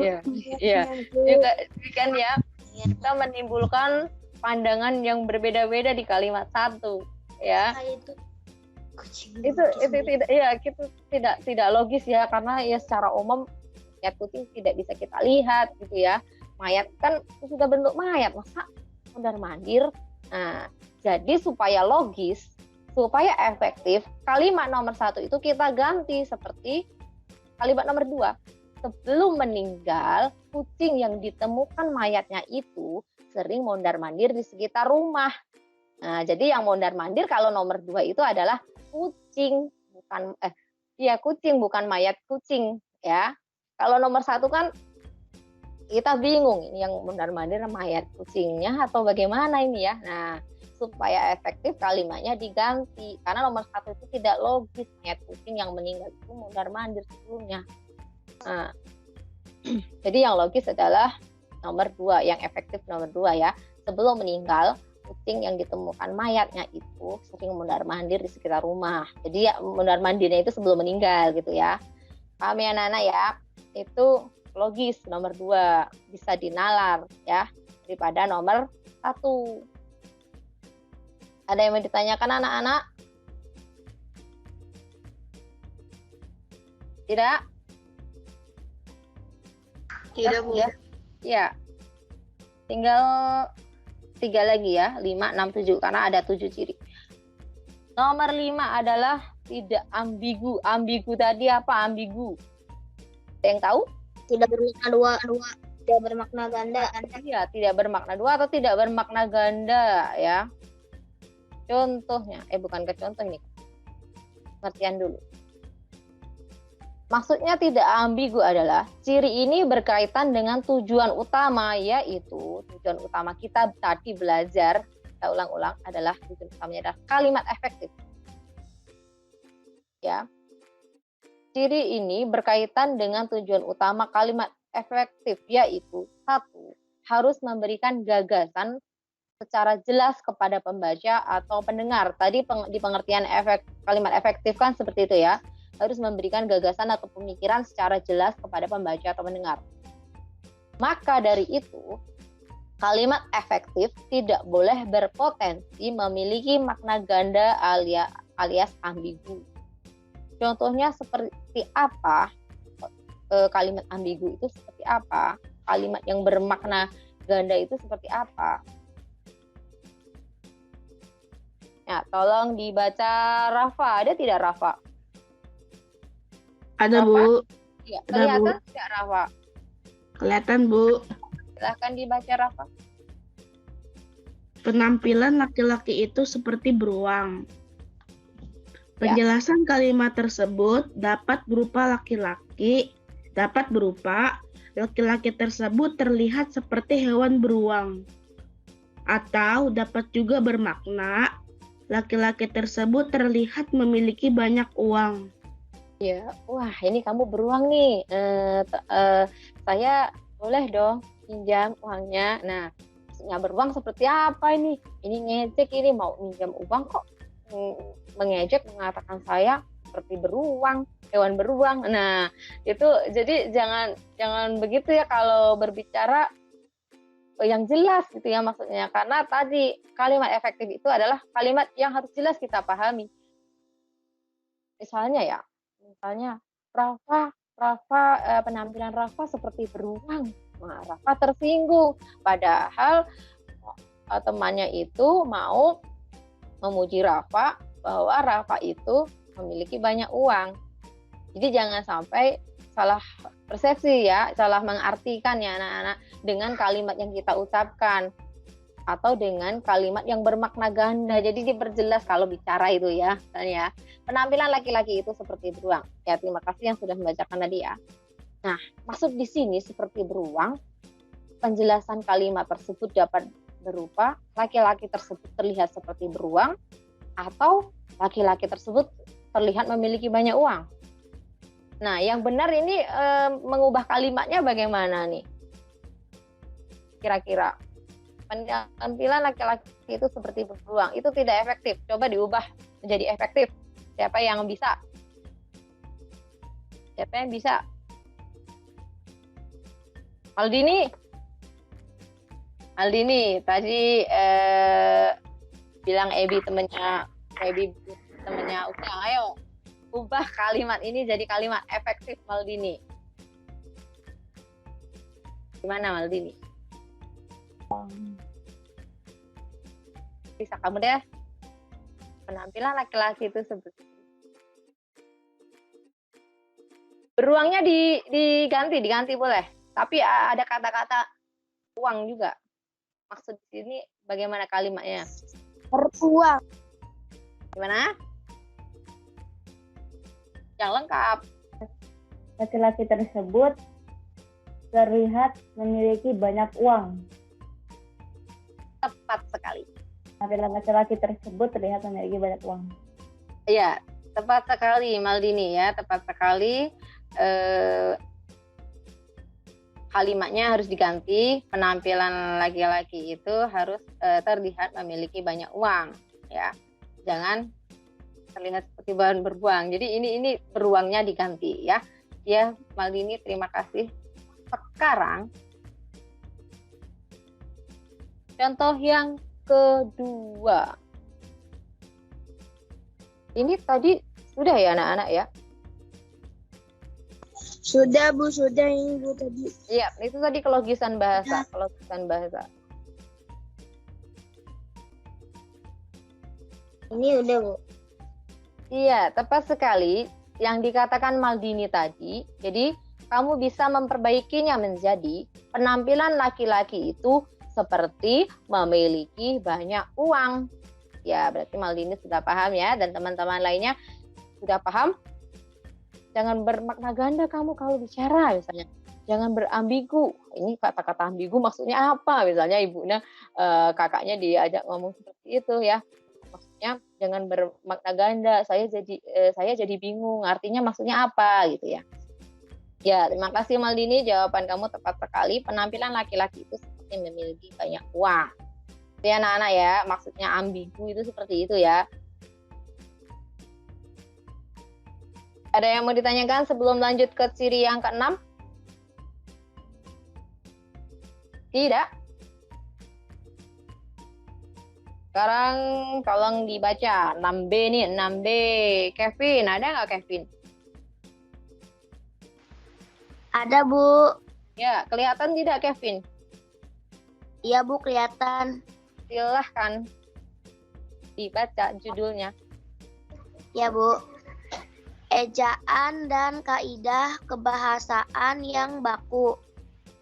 Iya. Juga kan ya, kita menimbulkan pandangan yang berbeda-beda di kalimat 1 ya. Itu tidak ya, itu tidak logis ya, karena ya secara umum mayat kucing tidak bisa kita lihat gitu ya. Mayat kan sudah bentuk mayat, masa mondar-mandir. Nah, jadi supaya logis, supaya efektif, kalimat nomor 1 itu kita ganti seperti kalimat nomor 2. Sebelum meninggal, kucing yang ditemukan mayatnya itu sering mondar-mandir di sekitar rumah. Nah, jadi yang mondar-mandir kalau nomor 2 itu adalah kucing, bukan kucing, bukan mayat kucing ya. Kalau nomor 1 kan kita bingung, ini yang mondar-mandir mayat kucingnya atau bagaimana ini ya. Nah, supaya efektif kalimatnya diganti, karena nomor 1 itu tidak logis, mayat kucing yang meninggal itu mondar-mandir sebelumnya. Nah, jadi yang logis adalah nomor 2, yang efektif nomor 2 ya. Sebelum meninggal, kucing yang ditemukan mayatnya itu sering mondar-mandir di sekitar rumah. Jadi ya mondar-mandirnya itu sebelum meninggal gitu ya. Paham ya anak-anak ya? Itu logis nomor 2, bisa dinalar ya daripada nomor 1. Ada yang mau ditanyakan anak-anak? Tidak? Tidak, Bu. Ya. Tinggal 3 lagi ya, 5, 6, 7 karena ada 7 ciri. Nomor 5 adalah tidak ambigu. Ambigu tadi apa ambigu? Ada yang tahu? Tidak bermakna dua, tidak bermakna ganda. Iya, tidak bermakna 2 atau tidak bermakna ganda ya. Contohnya, bukan ke contoh ini. Pengertian dulu. Maksudnya tidak ambigu adalah ciri ini berkaitan dengan tujuan utama, yaitu tujuan utama kita tadi belajar, kita ulang-ulang adalah tujuan utamanya adalah kalimat efektif. Ya. Ciri ini berkaitan dengan tujuan utama kalimat efektif, yaitu 1, harus memberikan gagasan secara jelas kepada pembaca atau pendengar. Tadi di pengertian kalimat efektif kan seperti itu ya. Harus memberikan gagasan atau pemikiran secara jelas kepada pembaca atau pendengar. Maka dari itu, kalimat efektif tidak boleh berpotensi memiliki makna ganda alias ambigu. Contohnya seperti apa? Kalimat ambigu itu seperti apa? Kalimat yang bermakna ganda itu seperti apa? Ya, tolong dibaca Rafa. Ada tidak Rafa? Ada, Rafa? Bu. Ya, Ada, kelihatan Bu. tidak Rafa? Kelihatan, Bu. Silahkan dibaca Rafa. Penampilan laki-laki itu seperti beruang. Penjelasan kalimat tersebut dapat berupa laki-laki tersebut terlihat seperti hewan beruang. Atau dapat juga bermakna laki-laki tersebut terlihat memiliki banyak uang. Ya, wah ini kamu beruang nih. Saya boleh dong pinjam uangnya. Nah, maksudnya beruang seperti apa ini? Ini ngejek, ini mau pinjam uang kok mengejek, mengatakan saya seperti beruang, hewan beruang. Nah, itu jadi jangan begitu ya kalau berbicara yang jelas gitu ya maksudnya, karena tadi kalimat efektif itu adalah kalimat yang harus jelas kita pahami. Misalnya Rafa penampilan Rafa seperti beruang. Nah, Rafa tersinggung, padahal temannya itu mau memuji Rafa bahwa Rafa itu memiliki banyak uang. Jadi jangan sampai salah persepsi ya, salah mengartikan ya anak-anak dengan kalimat yang kita ucapkan. atau dengan kalimat yang bermakna ganda. Jadi diperjelas kalau bicara itu ya. Misalnya, penampilan laki-laki itu seperti beruang. Ya, terima kasih yang sudah membacakan tadi ya. Nah, maksud di sini seperti beruang, penjelasan kalimat tersebut dapat berupa laki-laki tersebut terlihat seperti beruang atau laki-laki tersebut terlihat memiliki banyak uang. Nah, yang benar ini mengubah kalimatnya bagaimana nih? Kira-kira penampilan laki-laki itu seperti beruang, itu tidak efektif. Coba diubah menjadi efektif. Siapa yang bisa? Siapa yang bisa? Aldini tadi bilang Ebi temennya Ujang. Ayo ubah kalimat ini jadi kalimat efektif, Maldini. Gimana, Maldini? Bisa kamu deh. Penampilan laki-laki itu seperti beruangnya diganti boleh. Tapi ada kata-kata uang juga. Maksud sini bagaimana kalimatnya? Beruang. Gimana? Yang lengkap. Laki-laki tersebut terlihat memiliki banyak uang. Tepat sekali. Penampilan laki-laki tersebut terlihat memiliki banyak uang. Iya, tepat sekali Maldini ya, tepat sekali. Kalimatnya harus diganti. Penampilan laki-laki itu harus terlihat memiliki banyak uang, ya. Jangan terlihat seperti bahan beruang. Jadi ini beruangnya diganti ya. Ya, Maldini, terima kasih. Sekarang contoh yang kedua. Ini tadi sudah ya anak-anak ya? Sudah Bu, sudah ini Bu tadi. Iya, itu tadi kelogisan bahasa. Ini udah Bu. Iya, tepat sekali yang dikatakan Maldini tadi. Jadi, kamu bisa memperbaikinya menjadi penampilan laki-laki itu seperti memiliki banyak uang. Ya, berarti Maldini sudah paham ya, dan teman-teman lainnya sudah paham. Jangan bermakna ganda kamu kalau bicara, misalnya. Jangan berambigu. Ini kata-kata ambigu maksudnya apa? Misalnya ibunya, kakaknya diajak ngomong seperti itu ya. Maksudnya jangan bermakna ganda. Saya jadi bingung. Artinya maksudnya apa gitu ya? Ya, terima kasih Maldini. Jawaban kamu tepat sekali. Penampilan laki-laki itu seperti memiliki banyak uang. Itu ya anak-anak ya. Maksudnya ambigu itu seperti itu ya. Ada yang mau ditanyakan sebelum lanjut ke ciri yang ke-6? Tidak? Sekarang tolong dibaca 6B nih, 6B. Kevin, ada nggak Kevin? Ada Bu. Ya, kelihatan tidak Kevin? Iya Bu, kelihatan. Silahkan dibaca judulnya. Ya Bu. Ejaan dan kaidah kebahasaan yang baku.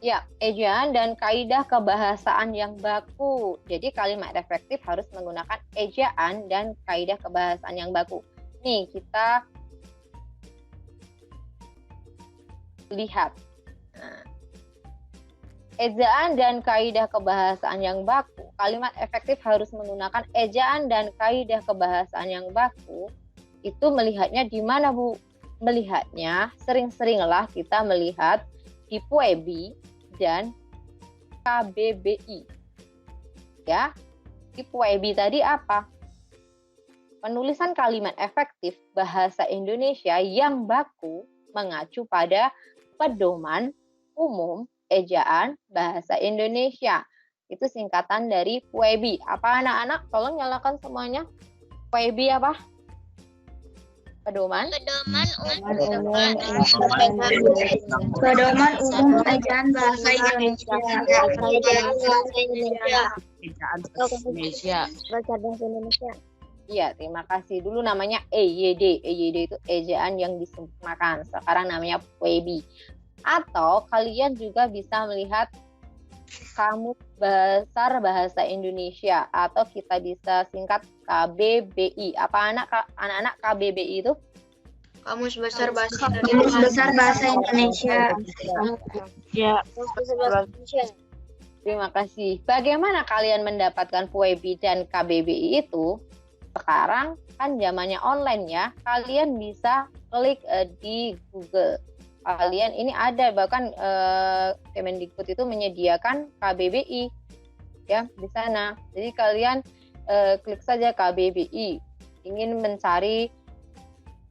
Ya, ejaan dan kaidah kebahasaan yang baku. Jadi kalimat efektif harus menggunakan ejaan dan kaidah kebahasaan yang baku. Nih, kita lihat. Nah, ejaan dan kaidah kebahasaan yang baku. Kalimat efektif harus menggunakan ejaan dan kaidah kebahasaan yang baku. Itu melihatnya di mana, Bu? Melihatnya sering-seringlah kita melihat di PUEBI dan KBBI. Ya, di PUEBI tadi apa? Penulisan kalimat efektif bahasa Indonesia yang baku mengacu pada pedoman umum ejaan bahasa Indonesia. Itu singkatan dari PUEBI. Apa anak-anak? Tolong nyalakan semuanya. PUEBI apa? Pedoman umum ejaan bahasa Indonesia. Iya, terima kasih. Dulu namanya EYD. EYD itu ejaan yang disempurnakan. Sekarang namanya PUEBI. Atau kalian juga bisa melihat Kamus Besar Bahasa Indonesia atau kita bisa singkat KBBI. Apa anak-anak KBBI itu? Kamus Besar Bahasa Kamus Besar Bahasa Indonesia. Ya. Terima kasih. Bagaimana kalian mendapatkan PUEBI dan KBBI itu? Sekarang kan zamannya online ya. Kalian bisa klik di Google. Kalian ini ada bahkan Kemendikbud itu menyediakan KBBI ya di sana. Jadi kalian klik saja KBBI. Ingin mencari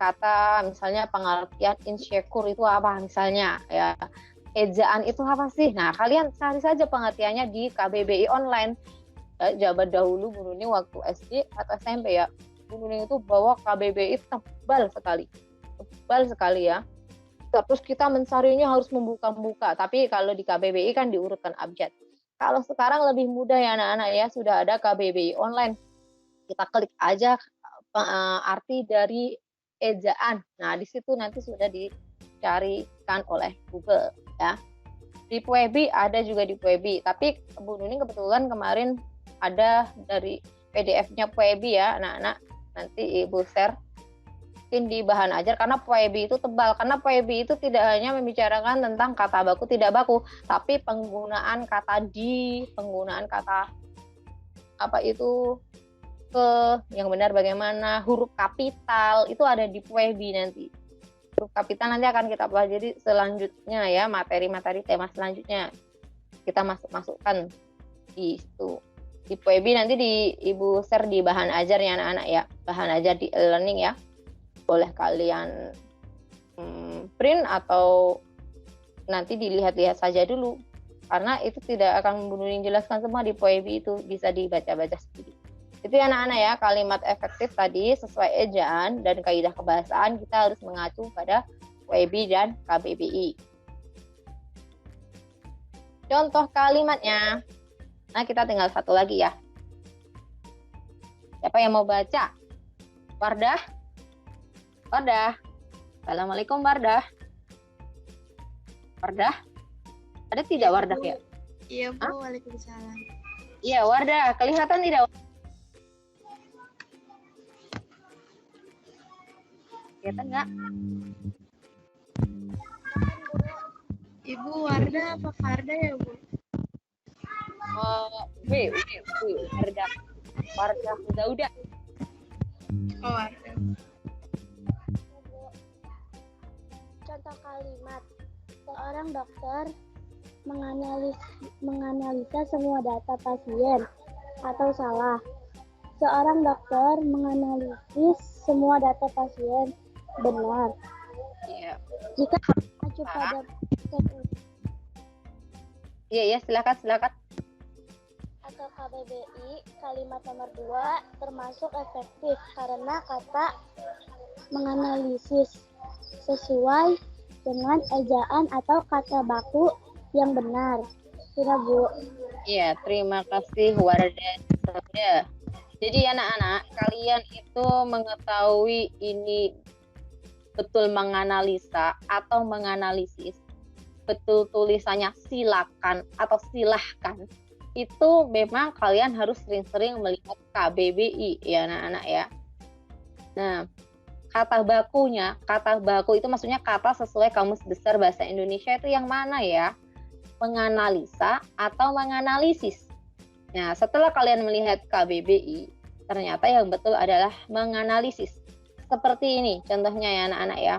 kata misalnya pengertian insecure itu apa misalnya ya. Ejaan itu apa sih? Nah, kalian cari saja pengertiannya di KBBI online. Jabat dahulu Bu Nuning waktu SD atau SMP ya. Bu Nuning itu bawa KBBI tebal sekali ya. Terus kita mencarinya harus membuka-buka. Tapi kalau di KBBI kan diurutkan abjad. Kalau sekarang lebih mudah ya anak-anak ya, sudah ada KBBI online. Kita klik aja arti dari ejaan. Nah, di situ nanti sudah dicarikan oleh Google ya. Di PUEBI ada juga di PUEBI, tapi Bu Nuning kebetulan kemarin ada dari PDF-nya PUEBI ya, anak-anak. Nanti Ibu share mungkin di bahan ajar karena PUEBI itu tebal. Karena PUEBI itu tidak hanya membicarakan tentang kata baku tidak baku, tapi penggunaan kata di, penggunaan kata apa itu yang benar bagaimana, huruf kapital itu ada di PUEBI nanti. Huruf kapital nanti akan kita pelajari selanjutnya ya, materi-materi tema selanjutnya kita masukkan di situ. Di PUEBI nanti Ibu share di bahan ajar ya anak-anak ya, bahan ajar di e-learning ya. Boleh kalian print atau nanti dilihat-lihat saja dulu karena itu tidak akan Bu Nuning jelaskan semua di PUEBI, itu bisa dibaca-baca sendiri. Itu ya anak-anak ya, kalimat efektif tadi sesuai ejaan dan kaidah kebahasaan kita harus mengacu pada PUEBI dan KBBI. Contoh kalimatnya. Nah, kita tinggal satu lagi ya. Siapa yang mau baca? Wardah? Wardah? Assalamualaikum Wardah. Wardah? Ada tidak Wardah ya? Iya Bu, waalaikumsalam. Iya Wardah, kelihatan tidak? Kelihatan nggak? Ibu Wardah apa Farda ya Bu? Wardah udah. Oh Wardah. Contoh kalimat. Seorang dokter menganalisa semua data pasien atau salah. Seorang dokter menganalisis semua data pasien benar. Iya. Jika mengacu pada Iya, silakan. atau KBBI, kalimat nomor 2 termasuk efektif karena kata menganalisis sesuai dengan ejaan atau kata baku yang benar. Sudah Bu. Iya, terima kasih Wardah. Jadi anak-anak, kalian itu mengetahui ini betul menganalisa atau menganalisis. Betul tulisannya silakan atau silahkan. Itu memang kalian harus sering-sering melihat KBBI ya anak-anak ya. Nah, kata baku itu maksudnya kata sesuai Kamus Besar Bahasa Indonesia itu yang mana ya? Menganalisa atau menganalisis. Nah, setelah kalian melihat KBBI, ternyata yang betul adalah menganalisis. Seperti ini contohnya ya anak-anak ya.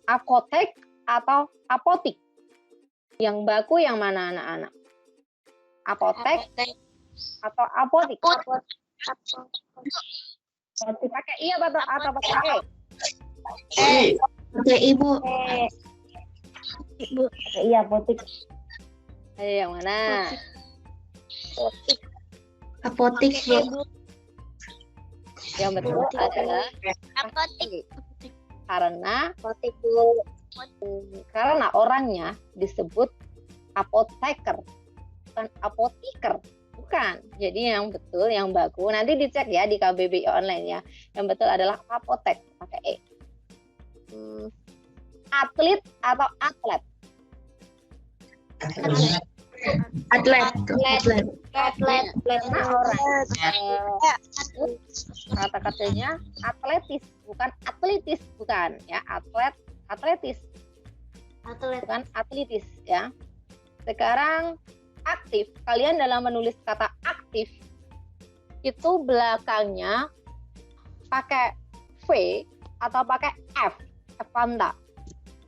Apotek atau apotik. Yang baku yang mana anak-anak? Apotek atau apotik? Pakai iya atau pakai e? Oke Ibu. Ibu. Iya, apotik. Ayo yang mana? Apotik Bu. Yang betul adalah Apotik. karena orangnya disebut apoteker, bukan apotiker, bukan. Jadi yang betul, yang baku nanti dicek ya di KBBI online ya. Yang betul adalah apotek pakai e. Atlet atau atlet? Atlet. Karena kata kerjanya atletis, bukan atletis, bukan ya, atletis, bukan atletis ya. Sekarang aktif, kalian dalam menulis kata aktif itu belakangnya pakai V atau pakai F, Fanta.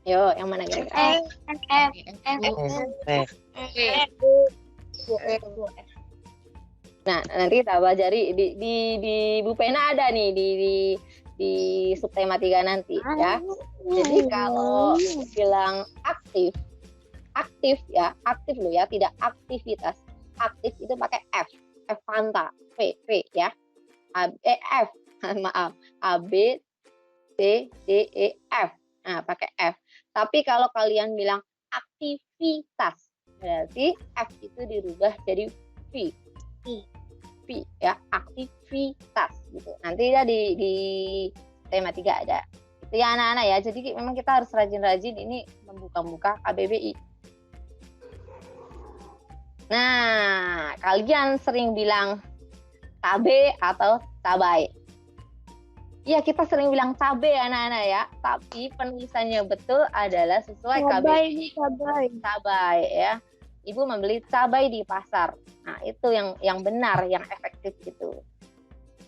Yo, yang mana kira-kira? Nah, nanti kita pelajari di Bu Pena ada nih di subtema 3 nanti ya. Jadi kalau bilang aktif ya, aktif lo ya, tidak aktivitas. Aktif itu pakai F Fanta, V ya. F, maaf. A B C D E F. Nah, pakai F. Tapi kalau kalian bilang aktivitas, berarti F itu dirubah jadi V ya, aktivitas gitu. Nanti ya di tema 3 ada. Itu ya anak-anak ya. Jadi memang kita harus rajin-rajin ini membuka-buka KBBI. Nah, kalian sering bilang cabe atau cabai. Ya, kita sering bilang cabe anak-anak ya, tapi penulisannya betul adalah sesuai KBBI. Cabai ya. Ibu membeli cabai di pasar. Nah, itu yang benar, yang efektif gitu.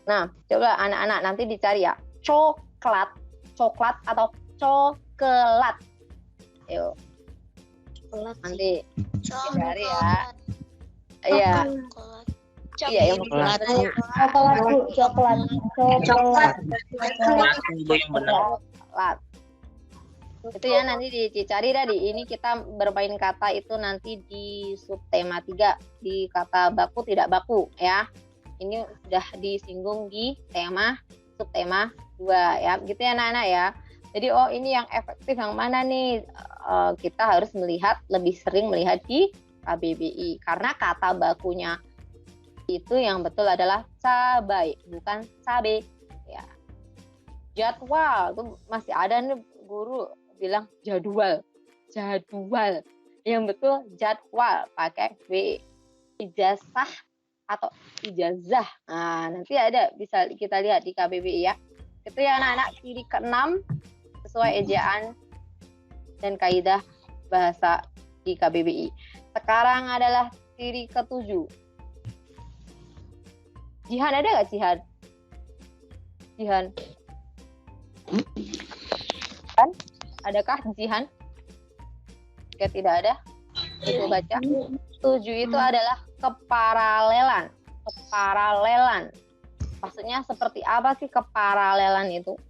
Nah, coba anak-anak nanti dicari ya. Coklat atau coklat. Yuk. Nanti dicari ya. Iya. Iya, yang benar. Coklat. Itu ya nanti dicari tadi. Ini kita bermain kata itu nanti di subtema 3 di kata baku tidak baku ya. Ini sudah disinggung di subtema 2 ya. Gitu ya anak-anak ya. Jadi ini yang efektif yang mana nih? Kita harus lebih sering melihat di KBBI karena kata bakunya itu yang betul adalah cabai, bukan cabe ya. Jadwal itu masih ada nih guru bilang jadwal. Yang betul jadwal pakai V. Ijazah atau ijazah. Nah, nanti ada bisa kita lihat di KBBI ya. Itu ya anak-anak ciri ke-6 sesuai ejaan dan kaidah bahasa di KBBI. Sekarang adalah ciri ke-7. Jihan ada nggak Jihan? Kan? Adakah Jihan? Jika tidak ada, ibu baca. 7 itu adalah keparalelan. Maksudnya seperti apa sih keparalelan itu?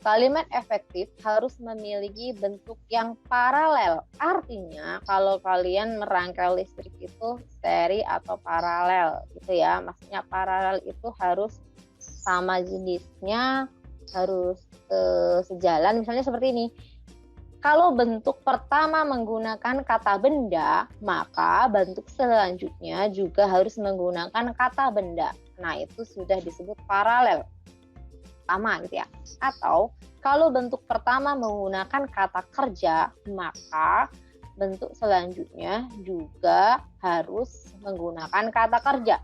Kalimat efektif harus memiliki bentuk yang paralel. Artinya kalau kalian merangkai listrik itu seri atau paralel gitu ya. Maksudnya paralel itu harus sama jenisnya, harus sejalan. Misalnya seperti ini. Kalau bentuk pertama menggunakan kata benda, maka bentuk selanjutnya juga harus menggunakan kata benda. Nah, itu sudah disebut paralel. Sama gitu ya. Atau kalau bentuk pertama menggunakan kata kerja, maka bentuk selanjutnya juga harus menggunakan kata kerja.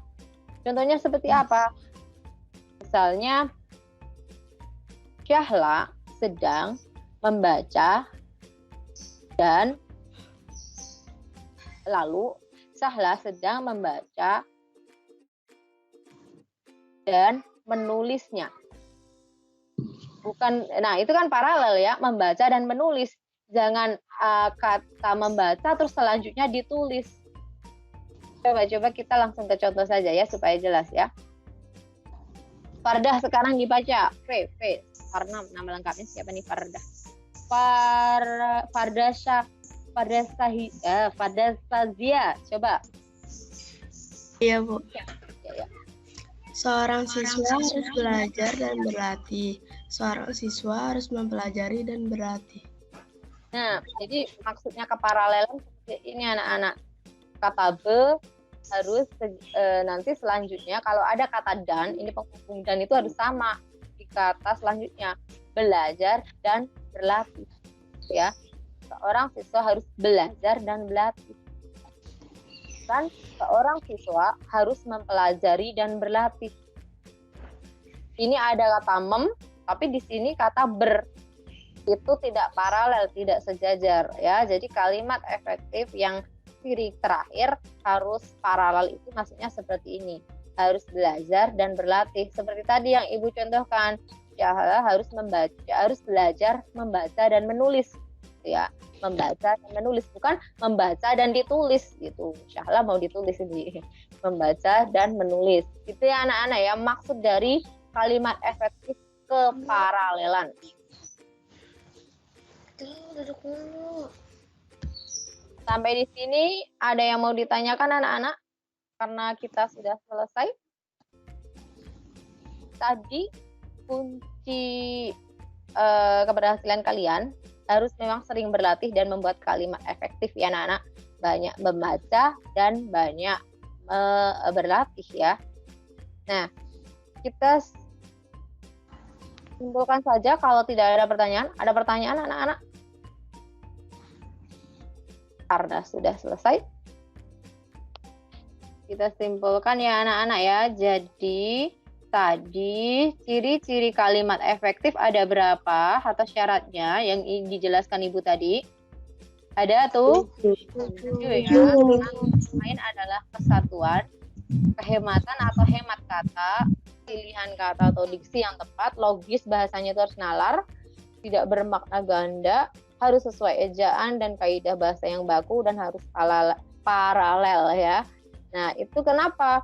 Contohnya seperti apa? Misalnya Syahla sedang membaca dan lalu Syahla sedang membaca dan menulisnya. Bukan, nah itu kan paralel ya, membaca dan menulis. Jangan kata membaca terus selanjutnya ditulis. Coba kita langsung ke contoh saja ya supaya jelas ya. Fardah sekarang dibaca. V. Karena nama lengkapnya siapa nih Fardah? Fardah Sazia. Coba. Iya, Bu. Ya. Seorang siswa harus belajar dan berlatih. Seorang siswa harus mempelajari dan berlatih. Nah, jadi maksudnya keparalelan seperti ini anak-anak. Kata B harus nanti selanjutnya kalau ada kata dan, ini penghubung dan itu harus sama di kata selanjutnya. Belajar dan berlatih. Ya. Seorang siswa harus belajar dan berlatih. Kan seorang siswa harus mempelajari dan berlatih. Ini ada kata mem, tapi di sini kata ber. Itu tidak paralel, tidak sejajar ya. Jadi kalimat efektif yang ciri terakhir harus paralel itu maksudnya seperti ini. Harus belajar dan berlatih. Seperti tadi yang Ibu contohkan, Syahla harus membaca, harus belajar membaca dan menulis. Ya, membaca dan menulis, bukan membaca dan ditulis gitu. Syahla mau ditulis ini, membaca dan menulis. Itu ya anak-anak ya, maksud dari kalimat efektif keparalelan. Duduk dulu. Sampai di sini ada yang mau ditanyakan anak-anak? Karena kita sudah selesai. Tadi kunci keberhasilan kalian harus memang sering berlatih dan membuat kalimat efektif ya anak-anak. Banyak membaca dan banyak berlatih ya. Nah, kita simpulkan saja kalau tidak ada pertanyaan. Ada pertanyaan anak-anak? Karena sudah selesai. Kita simpulkan ya anak-anak ya. Jadi tadi ciri-ciri kalimat efektif ada berapa atau syaratnya yang dijelaskan Ibu tadi? Ada tuh 7 ya. Lain adalah kesatuan, kehematan atau hemat kata, pilihan kata atau diksi yang tepat, logis bahasanya itu harus nalar, tidak bermakna ganda, harus sesuai ejaan dan kaidah bahasa yang baku dan harus paralel ya. Nah, itu kenapa?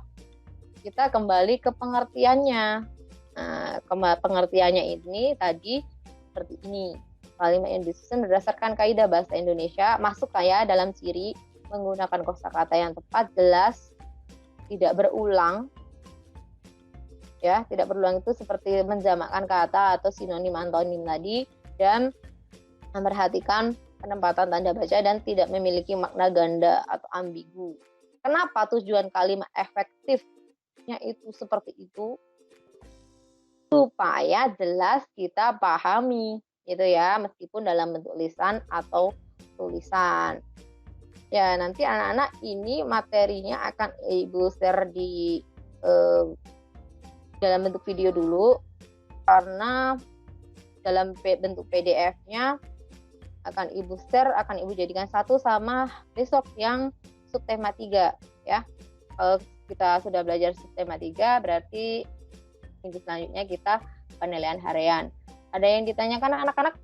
Kita kembali ke pengertiannya. Nah, pengertiannya ini tadi seperti ini. Kalimat yang disusun berdasarkan kaidah bahasa Indonesia masuk ya dalam ciri menggunakan kosakata yang tepat, jelas, tidak berulang. Ya, tidak berulang itu seperti menjamakkan kata atau sinonim antonim tadi, dan memperhatikan penempatan tanda baca dan tidak memiliki makna ganda atau ambigu. Kenapa tujuan kalimat efektifnya itu seperti itu? Supaya jelas kita pahami, gitu ya, meskipun dalam bentuk lisan atau tulisan. Ya, nanti anak-anak ini materinya akan Ibu share di dalam bentuk video dulu, karena dalam bentuk PDF-nya akan Ibu share, akan Ibu jadikan satu sama besok yang subtema 3 ya. Kalau kita sudah belajar subtema 3 berarti minggu selanjutnya kita penilaian harian. Ada yang ditanyakan anak-anak?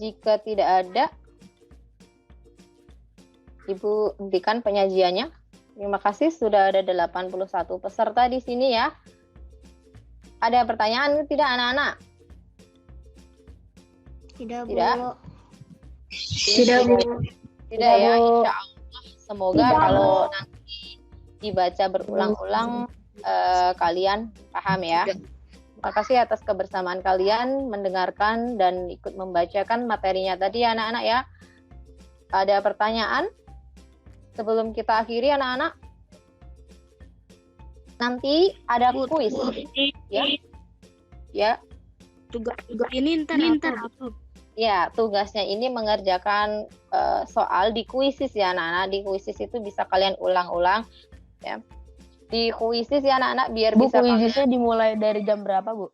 Jika tidak ada, Ibu hentikan penyajiannya. Terima kasih, sudah ada 81 peserta di sini ya. Ada pertanyaan tidak anak-anak? Tidak, Bu. Tidak? Tidak, Bu. Tidak ya, insya Allah. Semoga kalau nanti dibaca berulang-ulang kalian paham ya. Terima kasih atas kebersamaan kalian mendengarkan dan ikut membacakan materinya tadi anak-anak ya. Ada pertanyaan sebelum kita akhiri anak-anak? Nanti ada kuis ya. Ya. Tugas ini ntar apa? Ya, tugasnya ini mengerjakan soal di kuisis ya anak-anak. Di kuisis itu bisa kalian ulang-ulang ya. Di kuisis ya anak-anak biar Bu, bisa kuisisnya dimulai dari jam berapa, Bu?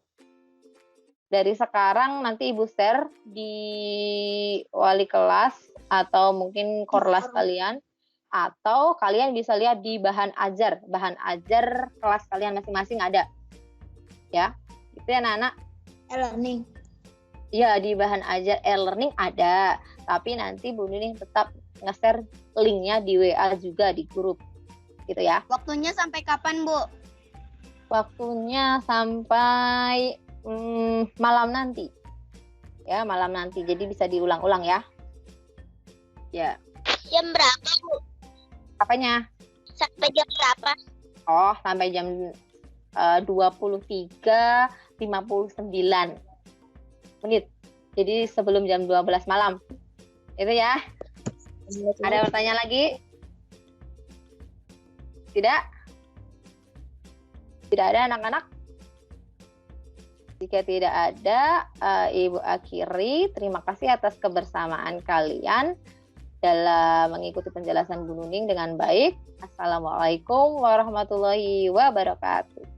Dari sekarang nanti Ibu share di wali kelas atau mungkin korlas kalian, atau kalian bisa lihat di bahan ajar kelas kalian masing-masing ada. Ya. Itu ya anak-anak. E-learning. Ya, di bahan ajar e-learning ada, tapi nanti Bu Nining tetap nge-share linknya di WA juga di grup, gitu ya. Waktunya sampai kapan, Bu? Waktunya sampai malam nanti, ya malam nanti. Jadi bisa diulang-ulang ya. Ya. Jam berapa, Bu? Apanya? Sampai jam berapa? Oh, sampai jam 23.59 menit. Jadi sebelum jam 12 malam. Itu ya. Ada pertanyaan lagi? Tidak? Tidak ada anak-anak? Jika jika tidak ada, Ibu akhiri. Terima kasih atas kebersamaan kalian dalam mengikuti penjelasan Bu Nuning dengan baik. Assalamualaikum warahmatullahi wabarakatuh.